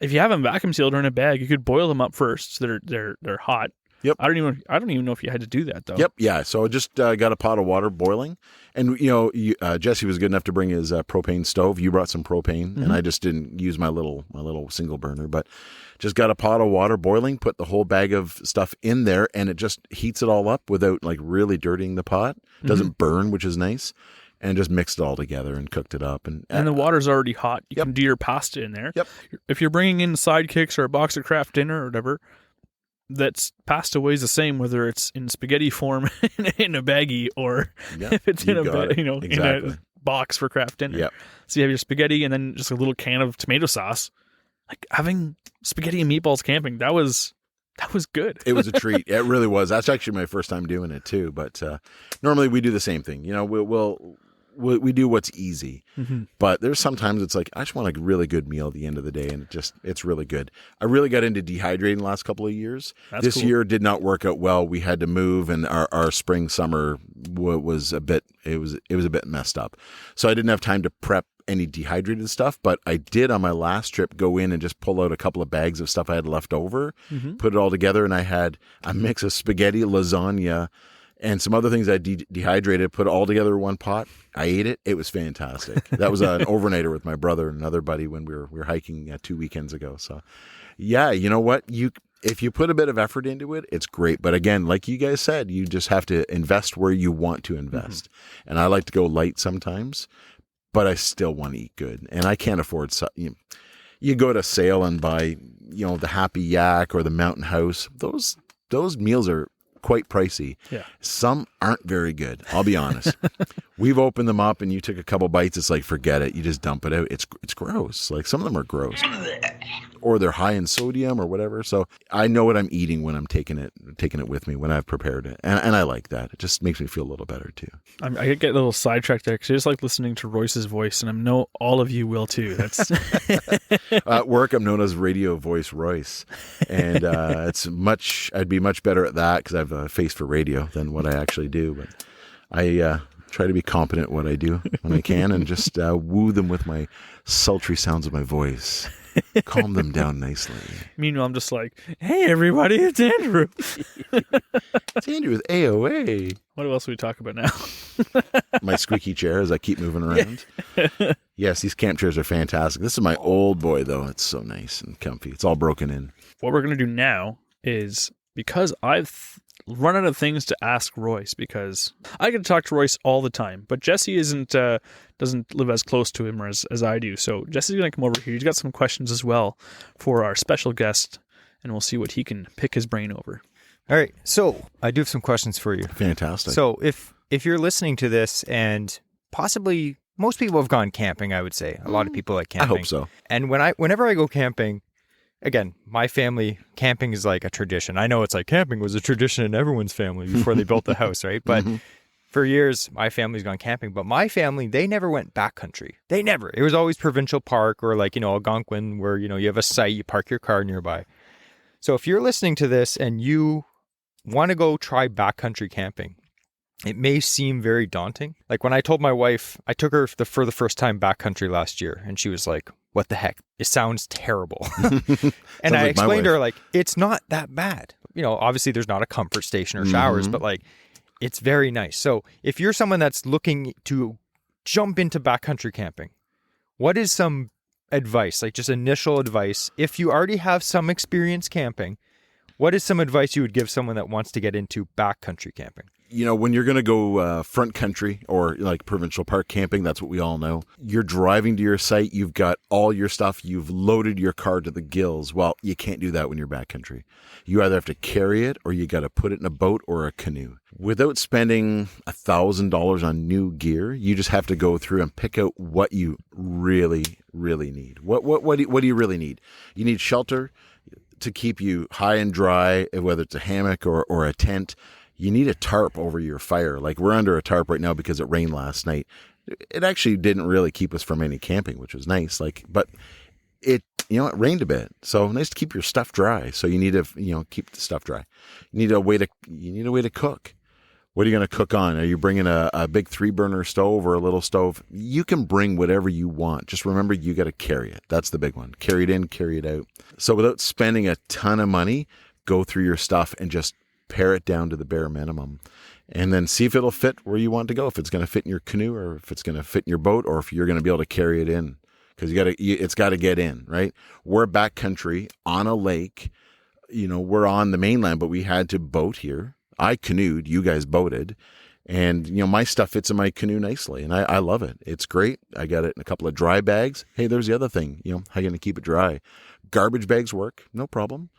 Speaker 1: If you have them vacuum sealed or in a bag, you could boil them up first, so they're hot.
Speaker 3: Yep.
Speaker 1: I don't even know if you had to do that though.
Speaker 3: Yep. Yeah. So I just got a pot of water boiling, and Jesse was good enough to bring his propane stove. You brought some propane, and I just didn't use my little single burner, but just got a pot of water boiling. Put the whole bag of stuff in there, and it just heats it all up without like really dirtying the pot. It doesn't burn, which is nice. And just mixed it all together and cooked it up. And
Speaker 1: the water's already hot. You can do your pasta in there.
Speaker 3: Yep.
Speaker 1: If you're bringing in sidekicks or a box of Kraft dinner or whatever, that's pasta weighs the same whether it's in spaghetti form in a baggie or if it's in a box for Kraft dinner.
Speaker 3: Yep.
Speaker 1: So you have your spaghetti and then just a little can of tomato sauce. Like having spaghetti and meatballs camping, that was good.
Speaker 3: It was a treat. It really was. That's actually my first time doing it too. But normally we do the same thing. We do what's easy, but there's sometimes it's like, I just want a really good meal at the end of the day. And it's really good. I really got into dehydrating the last couple of years. This year did not work out well. We had to move, and our spring, summer was a bit messed up. So I didn't have time to prep any dehydrated stuff, but I did on my last trip go in and just pull out a couple of bags of stuff I had left over, put it all together. And I had a mix of spaghetti, lasagna, and some other things I dehydrated, put it all together in one pot. I ate it. It was fantastic. That was an overnighter with my brother and another buddy when we were hiking 2 weekends ago. So, yeah, you know what? If you put a bit of effort into it, it's great. But again, like you guys said, you just have to invest where you want to invest. And I like to go light sometimes, but I still want to eat good. And I can't afford you go to sale and buy, the Happy Yak or the Mountain House. Those meals are quite pricey.
Speaker 1: Yeah.
Speaker 3: Some aren't very good. I'll be honest. We've opened them up and you took a couple bites. It's like, forget it. You just dump it out. It's gross. Like some of them are gross or they're high in sodium or whatever. So I know what I'm eating when I'm taking it with me when I've prepared it. And I like that. It just makes me feel a little better too.
Speaker 1: I get a little sidetracked there because I just like listening to Royce's voice, and I know all of you will too. That's
Speaker 3: at work, I'm known as Radio Voice Royce, and I'd be much better at that because I have a face for radio than what I actually do. But I try to be competent at what I do when I can, and just woo them with my sultry sounds of my voice. Calm them down nicely.
Speaker 1: Meanwhile, I'm just like, hey, everybody, it's Andrew.
Speaker 3: It's Andrew with AOA.
Speaker 1: What else do we talk about now?
Speaker 3: My squeaky chair as I keep moving around. Yes, these camp chairs are fantastic. This is my old boy, though. It's so nice and comfy. It's all broken in.
Speaker 1: What we're going to do now is, because I've run out of things to ask Royce, because I get to talk to Royce all the time, but Jesse doesn't live as close to him as I do. So Jesse's going to come over here. He's got some questions as well for our special guest, and we'll see what he can pick his brain over.
Speaker 2: All right. So I do have some questions for you.
Speaker 3: Fantastic.
Speaker 2: So if you're listening to this, and possibly most people have gone camping, I would say. A lot of people like camping.
Speaker 3: I hope so.
Speaker 2: And whenever I go camping, again, my family, camping is like a tradition. I know it's like camping was a tradition in everyone's family before they built the house, right? But for years, my family's gone camping. But my family, they never went backcountry. They never. It was always provincial park or like, Algonquin where, you have a site, you park your car nearby. So if you're listening to this and you want to go try backcountry camping, it may seem very daunting. Like when I told my wife, I took her for the first time backcountry last year, and she was like, what the heck? It sounds terrible. And I explained to her, like, it's not that bad. Obviously there's not a comfort station or showers, but like, it's very nice. So if you're someone that's looking to jump into backcountry camping, what is some advice, like just initial advice? If you already have some experience camping, what is some advice you would give someone that wants to get into backcountry camping?
Speaker 3: when you're going to go front country or like provincial park camping, that's what we all know. You're driving to your site. You've got all your stuff. You've loaded your car to the gills. Well, you can't do that when you're backcountry. You either have to carry it or you got to put it in a boat or a canoe. Without spending $1,000 on new gear, you just have to go through and pick out what you really, really need. What do you really need? You need shelter to keep you high and dry, whether it's a hammock or a tent. You need a tarp over your fire. Like we're under a tarp right now because it rained last night. It actually didn't really keep us from any camping, which was nice. But it rained a bit. So nice to keep your stuff dry. So you need to, keep the stuff dry. You need a way to cook. What are you going to cook on? Are you bringing a big 3-burner stove or a little stove? You can bring whatever you want. Just remember, you got to carry it. That's the big one. Carry it in, carry it out. So without spending a ton of money, go through your stuff and just pare it down to the bare minimum, and then see if it'll fit where you want to go. If it's going to fit in your canoe, or if it's going to fit in your boat, or if you're going to be able to carry it in, because it's got to get in, right? We're backcountry on a lake. We're on the mainland, but we had to boat here. I canoed, you guys boated, and my stuff fits in my canoe nicely, and I love it. It's great. I got it in a couple of dry bags. Hey, there's the other thing. How are you going to keep it dry? Garbage bags work, no problem.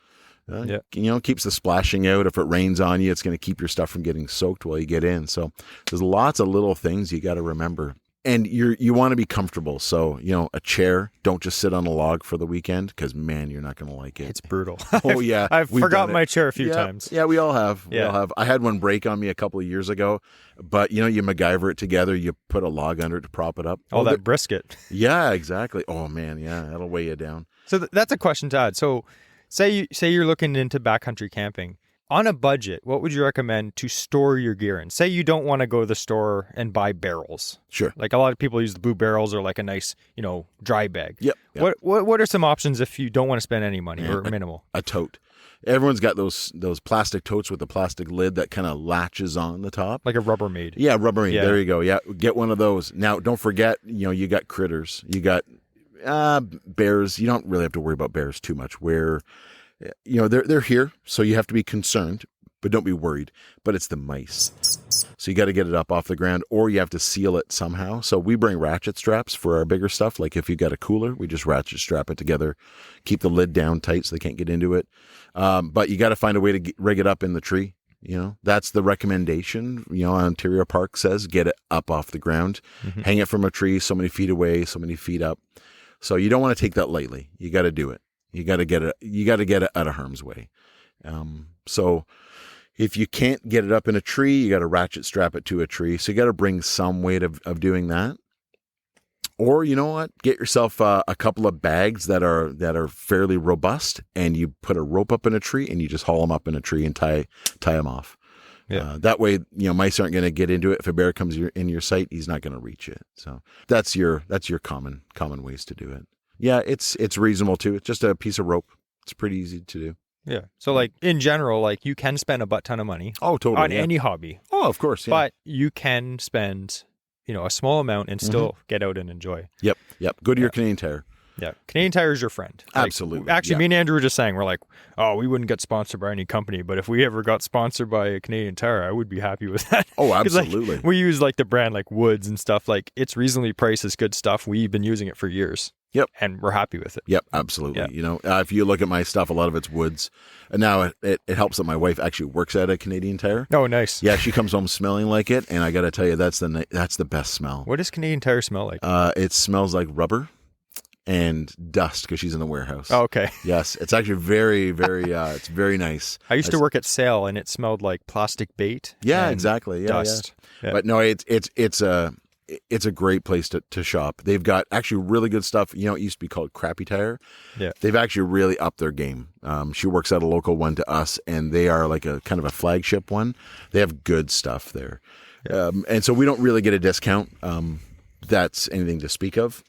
Speaker 3: Keeps the splashing out. If it rains on you, it's going to keep your stuff from getting soaked while you get in. So there's lots of little things you got to remember. And you want to be comfortable. So, a chair, don't just sit on a log for the weekend, because, man, you're not going to like it.
Speaker 2: It's brutal.
Speaker 3: Oh, yeah.
Speaker 2: I've forgotten my chair a few times.
Speaker 3: Yeah, we all have. We all have. I had one break on me a couple of years ago, but, you MacGyver it together. You put a log under it to prop it up.
Speaker 2: Oh, that brisket.
Speaker 3: Yeah, exactly. Oh, man, yeah, that'll weigh you down.
Speaker 2: So that's a question to add. So say you're looking into backcountry camping. On a budget, what would you recommend to store your gear in? Say you don't want to go to the store and buy barrels.
Speaker 3: Sure.
Speaker 2: Like a lot of people use the Blue barrels or like a nice, dry bag.
Speaker 3: Yep.
Speaker 2: What are some options if you don't want to spend any money or minimal?
Speaker 3: A tote. Everyone's got those plastic totes with the plastic lid that kind of latches on the top.
Speaker 2: Like a Rubbermaid.
Speaker 3: Yeah, Rubbermaid. Yeah. There you go. Yeah, get one of those. Now, don't forget, you got critters. You got bears. You don't really have to worry about bears too much. They're here, so you have to be concerned, but don't be worried. But it's the mice. So you got to get it up off the ground, or you have to seal it somehow. So we bring ratchet straps for our bigger stuff. Like if you got a cooler, we just ratchet strap it together, keep the lid down tight so they can't get into it. But you got to find a way to rig it up in the tree. That's the recommendation. Ontario Park says get it up off the ground, hang it from a tree so many feet away, so many feet up. So you don't want to take that lightly. You got to do it. You got to get it out of harm's way. So if you can't get it up in a tree, you got to ratchet strap it to a tree. So you got to bring some weight of doing that. Or you know what? Get yourself a couple of bags that are fairly robust, and you put a rope up in a tree, and you just haul them up in a tree and tie them off. Yeah. That way, mice aren't going to get into it. If a bear comes in your sight, he's not going to reach it. So that's your common ways to do it. Yeah, it's reasonable too. It's just a piece of rope. It's pretty easy to do.
Speaker 2: Yeah. So like in general, like you can spend a butt ton of money.
Speaker 3: Oh, totally.
Speaker 2: On any hobby.
Speaker 3: Oh, of course. Yeah.
Speaker 2: But you can spend, a small amount and still get out and enjoy.
Speaker 3: Yep. Go to your Canadian Tire.
Speaker 2: Yeah. Canadian Tire is your friend.
Speaker 3: Absolutely.
Speaker 2: Actually, me and Andrew were just saying, we're like, oh, we wouldn't get sponsored by any company, but if we ever got sponsored by a Canadian Tire, I would be happy with that.
Speaker 3: Oh, absolutely.
Speaker 2: We use like the brand like Woods and stuff. Like it's reasonably priced, it's good stuff. We've been using it for years.
Speaker 3: Yep.
Speaker 2: And we're happy with it.
Speaker 3: Yep, absolutely. Yeah. If you look at my stuff, a lot of it's Woods. And now it helps that my wife actually works at a Canadian Tire.
Speaker 2: Oh, nice.
Speaker 3: Yeah, she comes home smelling like it. And I got to tell you, that's the best smell.
Speaker 2: What does Canadian Tire smell like?
Speaker 3: It smells like rubber and dust because she's in the warehouse.
Speaker 2: Oh, okay.
Speaker 3: Yes, it's actually very, very, it's very nice.
Speaker 2: I used to work at Sale, and it smelled like plastic bait.
Speaker 3: Yeah, exactly. Yeah,
Speaker 2: dust.
Speaker 3: Yeah. But no, it's a great place to shop. They've got actually really good stuff. It used to be called Crappy Tire. Yeah. They've actually really upped their game. She works at a local one to us, and they are like a kind of a flagship one. They have good stuff there. Yeah. And so we don't really get a discount. That's anything to speak of.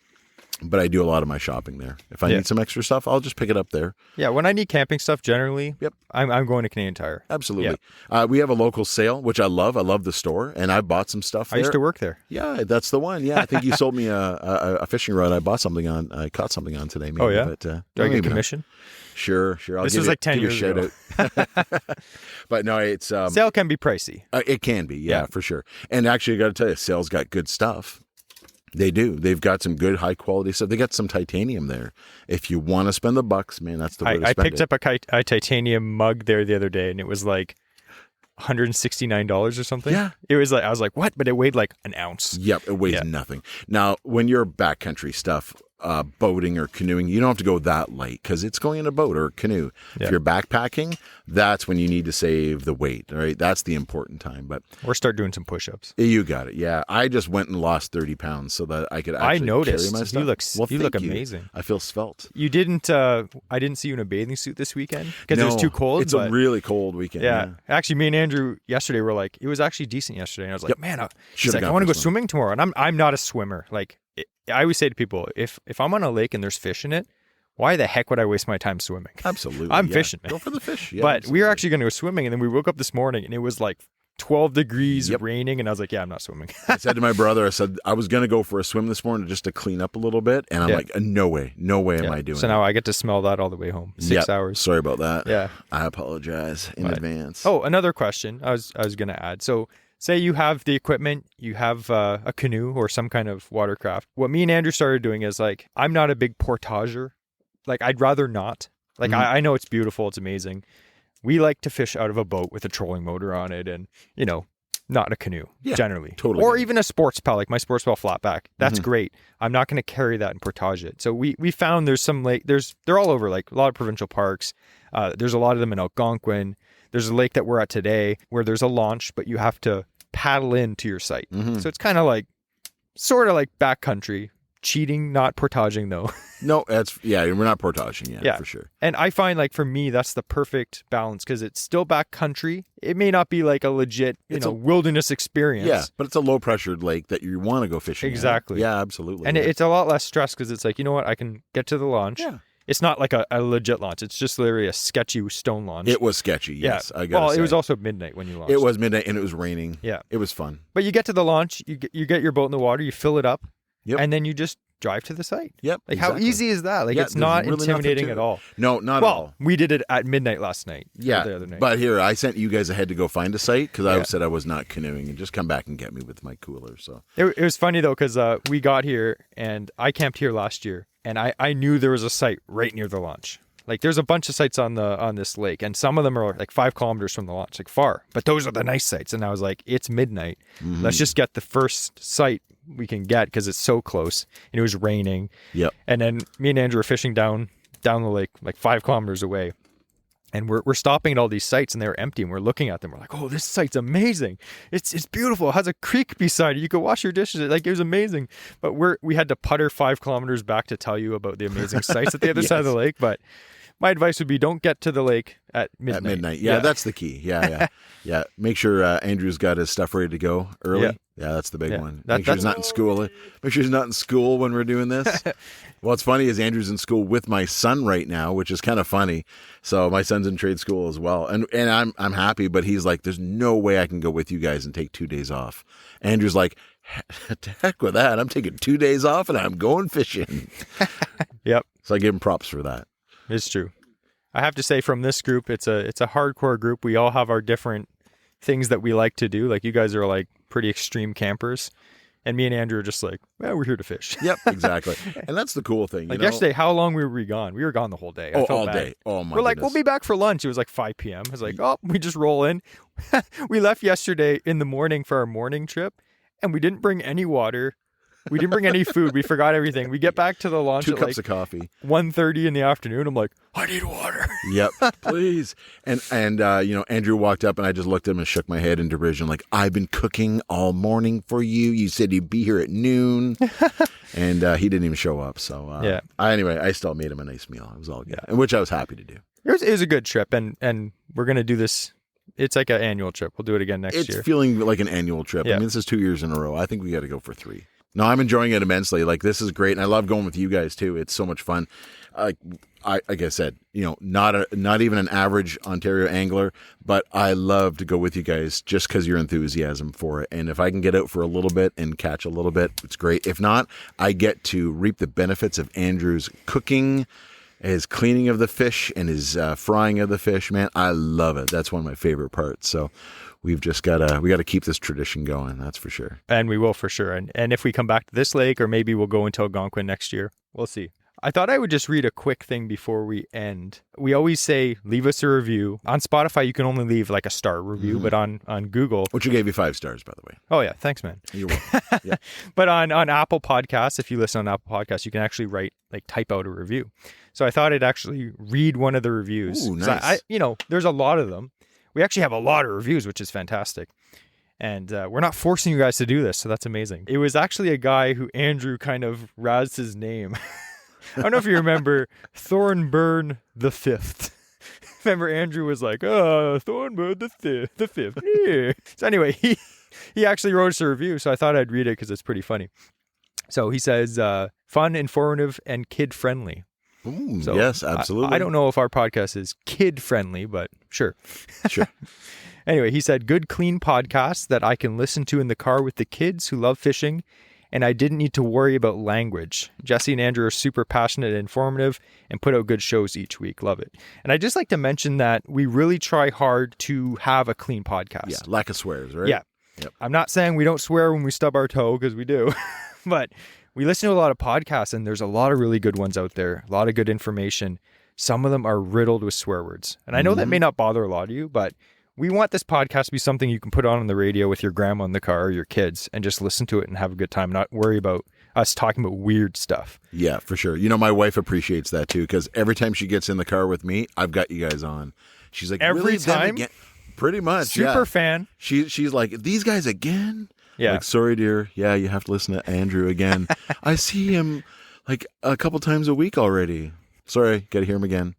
Speaker 3: But I do a lot of my shopping there. If I need some extra stuff, I'll just pick it up there.
Speaker 2: Yeah, when I need camping stuff, generally, I'm going to Canadian Tire.
Speaker 3: Absolutely. Yeah. We have a local sale, which I love. I love the store, and I bought some stuff there.
Speaker 2: I used to work there.
Speaker 3: Yeah, that's the one. Yeah, I think you sold me a fishing rod. I bought something on. I caught something on today. Maybe,
Speaker 2: oh, yeah?
Speaker 3: But,
Speaker 2: do I get commission?
Speaker 3: Sure.
Speaker 2: This was like 10 years ago.
Speaker 3: But no, it's
Speaker 2: sail can be pricey.
Speaker 3: It can be, yeah, for sure. And actually, I got to tell you, sail's got good stuff. They do. They've got some good high quality stuff. They got some titanium there. If you want to spend the bucks, man, that's the way to spend it.
Speaker 2: I picked up a titanium mug there the other day, and it was like $169 or something.
Speaker 3: Yeah.
Speaker 2: It was like, I was like, what? But it weighed like an ounce.
Speaker 3: Yep, it weighs nothing. Now, when you're backcountry stuff, boating or canoeing, you don't have to go that light because it's going in a boat or a canoe. If you're backpacking, that's when you need to save the weight, right? That's the important time. But
Speaker 2: or start doing some push-ups.
Speaker 3: You got it. Yeah, I just went and lost 30 pounds so that I could actually carry my stuff.
Speaker 2: You look amazing.
Speaker 3: I feel svelte.
Speaker 2: You didn't. I didn't see you in a bathing suit this weekend because it was too cold.
Speaker 3: It's a really cold weekend.
Speaker 2: Yeah. Actually, me and Andrew yesterday were like, it was actually decent yesterday, and I was like, man, he's like, I want to go swimming tomorrow, and I'm not a swimmer. Like, I always say to people, if I'm on a lake and there's fish in it, why the heck would I waste my time swimming?
Speaker 3: Absolutely.
Speaker 2: I'm fishing, man.
Speaker 3: Go for the fish. Yeah,
Speaker 2: but we were actually going to go swimming, and then we woke up this morning, and it was like 12 degrees, raining, and I was like, yeah, I'm not swimming.
Speaker 3: I said to my brother, I was going to go for a swim this morning just to clean up a little bit, and I'm like, no way am I doing
Speaker 2: So now I get to smell that all the way home. 6 hours.
Speaker 3: Sorry about that.
Speaker 2: Yeah.
Speaker 3: I apologize in advance.
Speaker 2: Oh, another question I was going to add. So say you have the equipment, you have a canoe or some kind of watercraft. What me and Andrew started doing is like, I'm not a big portager. Like, I'd rather not. Like, I know it's beautiful. It's amazing. We like to fish out of a boat with a trolling motor on it and, not a canoe, generally.
Speaker 3: Totally.
Speaker 2: Or even a sports pal, like my sports pal flatback. That's great. I'm not going to carry that and portage it. So we found there's some lake, they're all over, like a lot of provincial parks. There's a lot of them in Algonquin. There's a lake that we're at today where there's a launch, but you have to paddle into your site. So it's kind of like, sort of like backcountry. Cheating, not portaging though.
Speaker 3: No, we're not portaging yet, for sure.
Speaker 2: And I find like for me, that's the perfect balance because it's still backcountry. It may not be like a legit, wilderness experience.
Speaker 3: Yeah, but it's a low pressured lake that you want to go fishing.
Speaker 2: Exactly.
Speaker 3: At. Yeah, absolutely.
Speaker 2: And it's a lot less stress because it's like, you know what, I can get to the launch. Yeah. It's not like a legit launch. It's just literally a sketchy stone launch.
Speaker 3: It was sketchy, yes.
Speaker 2: Yeah. Well, it was also midnight when you launched.
Speaker 3: It was midnight and it was raining.
Speaker 2: Yeah.
Speaker 3: It was fun.
Speaker 2: But you get to the launch, you get your boat in the water, you fill it up, and then you just drive to the site.
Speaker 3: Yep.
Speaker 2: Like how easy is that? Like it's not really intimidating at all.
Speaker 3: No, not at all.
Speaker 2: Well, we did it at midnight last night.
Speaker 3: Yeah.
Speaker 2: The other night.
Speaker 3: But here, I sent you guys ahead to go find a site because I said I was not canoeing and just come back and get me with my cooler. So
Speaker 2: it was funny though because we got here and I camped here last year and I knew there was a site right near the launch. Like there's a bunch of sites on this lake and some of them are like 5 kilometers from the launch, like far. But those are the nice sites. And I was like, it's midnight. Let's just get the first site we can get because it's so close. And it was raining.
Speaker 3: Yep.
Speaker 2: And then me and Andrew were fishing down the lake like 5 kilometers away. And we're stopping at all these sites and they're empty and we're looking at them. We're like, oh, this site's amazing. It's beautiful. It has a creek beside it. You can wash your dishes. Like it was amazing. But we had to putter 5 kilometers back to tell you about the amazing sites at the other side of the lake. But my advice would be don't get to the lake at midnight.
Speaker 3: At midnight. Yeah, that's the key. Yeah. Make sure Andrew's got his stuff ready to go early. Yeah, that's the big one. Make sure he's not in school. Make sure he's not in school when we're doing this. What's funny is Andrew's in school with my son right now, which is kind of funny. So my son's in trade school as well. And I'm happy, but he's like, there's no way I can go with you guys and take 2 days off. Andrew's like, to heck with that. I'm taking 2 days off and I'm going fishing.
Speaker 2: Yep.
Speaker 3: So I give him props for that.
Speaker 2: It's true. I have to say from this group, it's a hardcore group. We all have our different things that we like to do. Like you guys are like pretty extreme campers. And me and Andrew are just like, well, we're here to fish.
Speaker 3: Yep, exactly. And that's the cool thing.
Speaker 2: Like yesterday, how long were we gone? We were gone the whole day.
Speaker 3: All day. Oh, my
Speaker 2: We're like,
Speaker 3: goodness.
Speaker 2: we'll be back for lunch. It was like 5 p.m. I was like, oh, we just roll in. We left yesterday in the morning for our morning trip, and we didn't bring any water. We didn't bring any food. We forgot everything. We get back to the launch
Speaker 3: 2
Speaker 2: at
Speaker 3: cups
Speaker 2: like
Speaker 3: of coffee.
Speaker 2: 1:30 in the afternoon. I'm like, I need water.
Speaker 3: Yep, please. And Andrew walked up and I just looked at him and shook my head in derision, like, I've been cooking all morning for you. You said you'd be here at noon. And he didn't even show up. So anyway, I still made him a nice meal. It was all good, which I was happy to do.
Speaker 2: It was a good trip, and we're gonna do this. It's like an annual trip. We'll do it again next year.
Speaker 3: It's feeling like an annual trip. Yeah. I mean, this is 2 years in a row. I think we got to go for 3. No, I'm enjoying it immensely. Like, this is great. And I love going with you guys too. It's so much fun. Like I said, not even an average Ontario angler, but I love to go with you guys just because your enthusiasm for it. And if I can get out for a little bit and catch a little bit, it's great. If not, I get to reap the benefits of Andrew's cooking his cleaning of the fish and his frying of the fish, man, I love it. That's one of my favorite parts. So we got to keep this tradition going. That's for sure.
Speaker 2: And we will for sure. And if we come back to this lake, or maybe we'll go into Algonquin next year, we'll see. I thought I would just read a quick thing before we end. We always say, leave us a review. On Spotify, you can only leave like a star review, but on Google...
Speaker 3: Which gave you 5 stars, by the way.
Speaker 2: Oh, yeah. Thanks, man.
Speaker 3: You're welcome. Yeah.
Speaker 2: But on Apple Podcasts, if you listen on Apple Podcasts, you can actually type out a review. So I thought I'd actually read one of the reviews.
Speaker 3: Ooh, nice.
Speaker 2: There's a lot of them. We actually have a lot of reviews, which is fantastic. And we're not forcing you guys to do this, so that's amazing. It was actually a guy who Andrew kind of razzed his name. I don't know if you remember Thornburn the Fifth. Remember Andrew was like, Thornburn the Fifth. Yeah. So anyway, he actually wrote us a review, so I thought I'd read it because it's pretty funny. So he says, fun, informative, and kid-friendly.
Speaker 3: Ooh, so yes, absolutely.
Speaker 2: I don't know if our podcast is kid-friendly, but sure.
Speaker 3: Sure.
Speaker 2: Anyway, he said, good, clean podcast that I can listen to in the car with the kids who love fishing, and I didn't need to worry about language. Jesse and Andrew are super passionate and informative and put out good shows each week. Love it. And I just like to mention that we really try hard to have a clean podcast.
Speaker 3: Yeah, lack of swears, right?
Speaker 2: Yeah.
Speaker 3: Yep.
Speaker 2: I'm not saying we don't swear when we stub our toe, because we do. But we listen to a lot of podcasts, and there's a lot of really good ones out there, a lot of good information. Some of them are riddled with swear words. And I know that may not bother a lot of you, but we want this podcast to be something you can put on the radio with your grandma in the car or your kids and just listen to it and have a good time, not worry about us talking about weird stuff.
Speaker 3: Yeah, for sure. My wife appreciates that too, because every time she gets in the car with me, I've got you guys on. She's like,
Speaker 2: every
Speaker 3: really,
Speaker 2: time?
Speaker 3: Pretty much,
Speaker 2: Super fan.
Speaker 3: She's like, these guys again?
Speaker 2: Yeah.
Speaker 3: Like, sorry, dear. Yeah, you have to listen to Andrew again. I see him like a couple times a week already. Sorry, got to hear him again.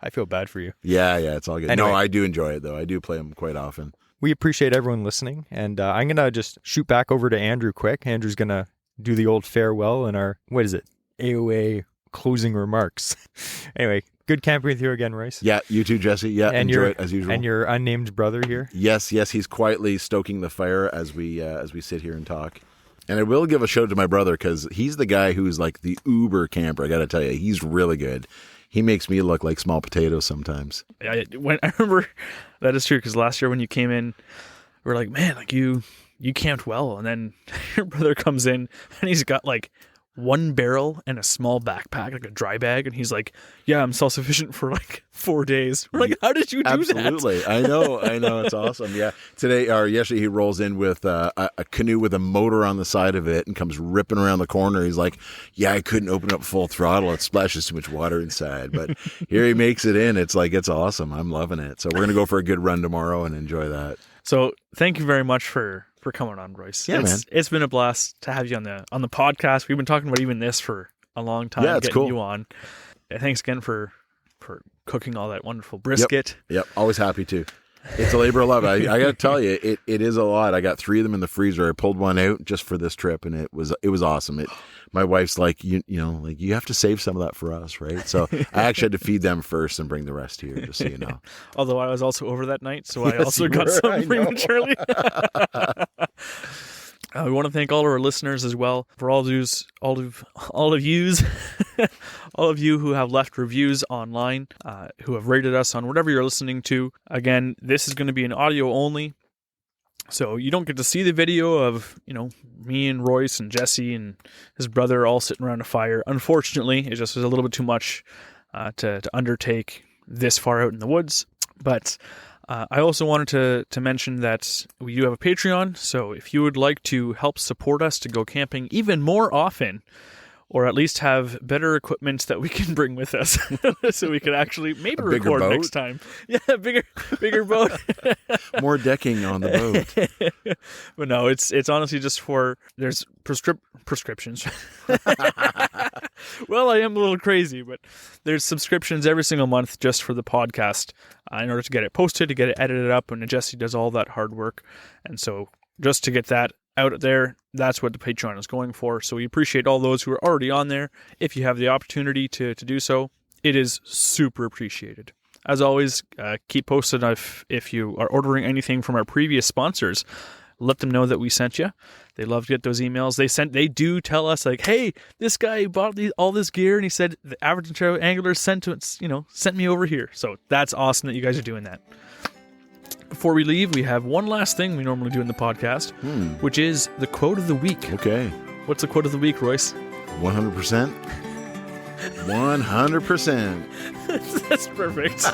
Speaker 2: I feel bad for you.
Speaker 3: Yeah, it's all good.
Speaker 2: Anyway,
Speaker 3: no, I do enjoy it, though. I do play them quite often.
Speaker 2: We appreciate everyone listening, and I'm going to just shoot back over to Andrew quick. Andrew's going to do the old farewell and our, AOA closing remarks. Anyway, good camping with you again, Royce.
Speaker 3: Yeah, you too, Jesse. Yeah, and enjoy it as usual.
Speaker 2: And your unnamed brother here.
Speaker 3: Yes, he's quietly stoking the fire as we sit here and talk. And I will give a shout out to my brother, because he's the guy who's like the uber camper. I got to tell you, he's really good. He makes me look like small potatoes sometimes.
Speaker 1: I remember that is true, because last year when you came in, we were like, man, like you camped well. And then your brother comes in and he's got like one barrel and a small backpack, like a dry bag. And he's like, yeah, I'm self-sufficient for like 4 days. We're like, how did you do
Speaker 3: Absolutely.
Speaker 1: that?
Speaker 3: I know. It's awesome. Yeah. Yesterday he rolls in with a canoe with a motor on the side of it and comes ripping around the corner. He's like, yeah, I couldn't open up full throttle. It splashes too much water inside. But here he makes it in. It's like, it's awesome. I'm loving it. So we're going to go for a good run tomorrow and enjoy that.
Speaker 1: So thank you very much for coming on, Royce.
Speaker 3: Yeah, man.
Speaker 1: It's been a blast to have you on the podcast. We've been talking about even this for a long time.
Speaker 3: Yeah, it's
Speaker 1: getting
Speaker 3: cool.
Speaker 1: you on. Thanks again for cooking all that wonderful brisket.
Speaker 3: Yep. Always happy to. It's a labor of love. I got to tell you, it is a lot. I got 3 of them in the freezer. I pulled one out just for this trip, and it was awesome. My wife's like, you have to save some of that for us, right? So I actually had to feed them first and bring the rest here, just so you know.
Speaker 1: Although I was also over that night, so I also got some prematurely. We want to thank all of our listeners as well for all of you who have left reviews online, who have rated us on whatever you're listening to. Again, this is going to be an audio only, so you don't get to see the video of me and Royce and Jesse and his brother all sitting around a fire. Unfortunately, it just was a little bit too much to undertake this far out in the woods, but. I also wanted to mention that we do have a Patreon, so if you would like to help support us to go camping even more often, or at least have better equipment that we can bring with us, so we can actually maybe record
Speaker 3: boat?
Speaker 1: next time. Yeah, bigger boat.
Speaker 3: More decking on the boat.
Speaker 1: But no, it's honestly just there's prescriptions. Well, I am a little crazy, but there's subscriptions every single month just for the podcast in order to get it posted, to get it edited up, and Jesse does all that hard work. And so just to get that out there, that's what the Patreon is going for. So we appreciate all those who are already on there. If you have the opportunity to do so, it is super appreciated. As always, keep posted if you are ordering anything from our previous sponsors, let them know that we sent you. They love to get those emails. They do tell us like, hey, this guy bought all this gear, and he said the average Ontario angler sent me over here. So that's awesome that you guys are doing that. Before we leave, we have one last thing we normally do in the podcast, which is the quote of the week.
Speaker 3: Okay.
Speaker 1: What's the quote of the week, Royce?
Speaker 3: 100%. 100%.
Speaker 1: That's perfect.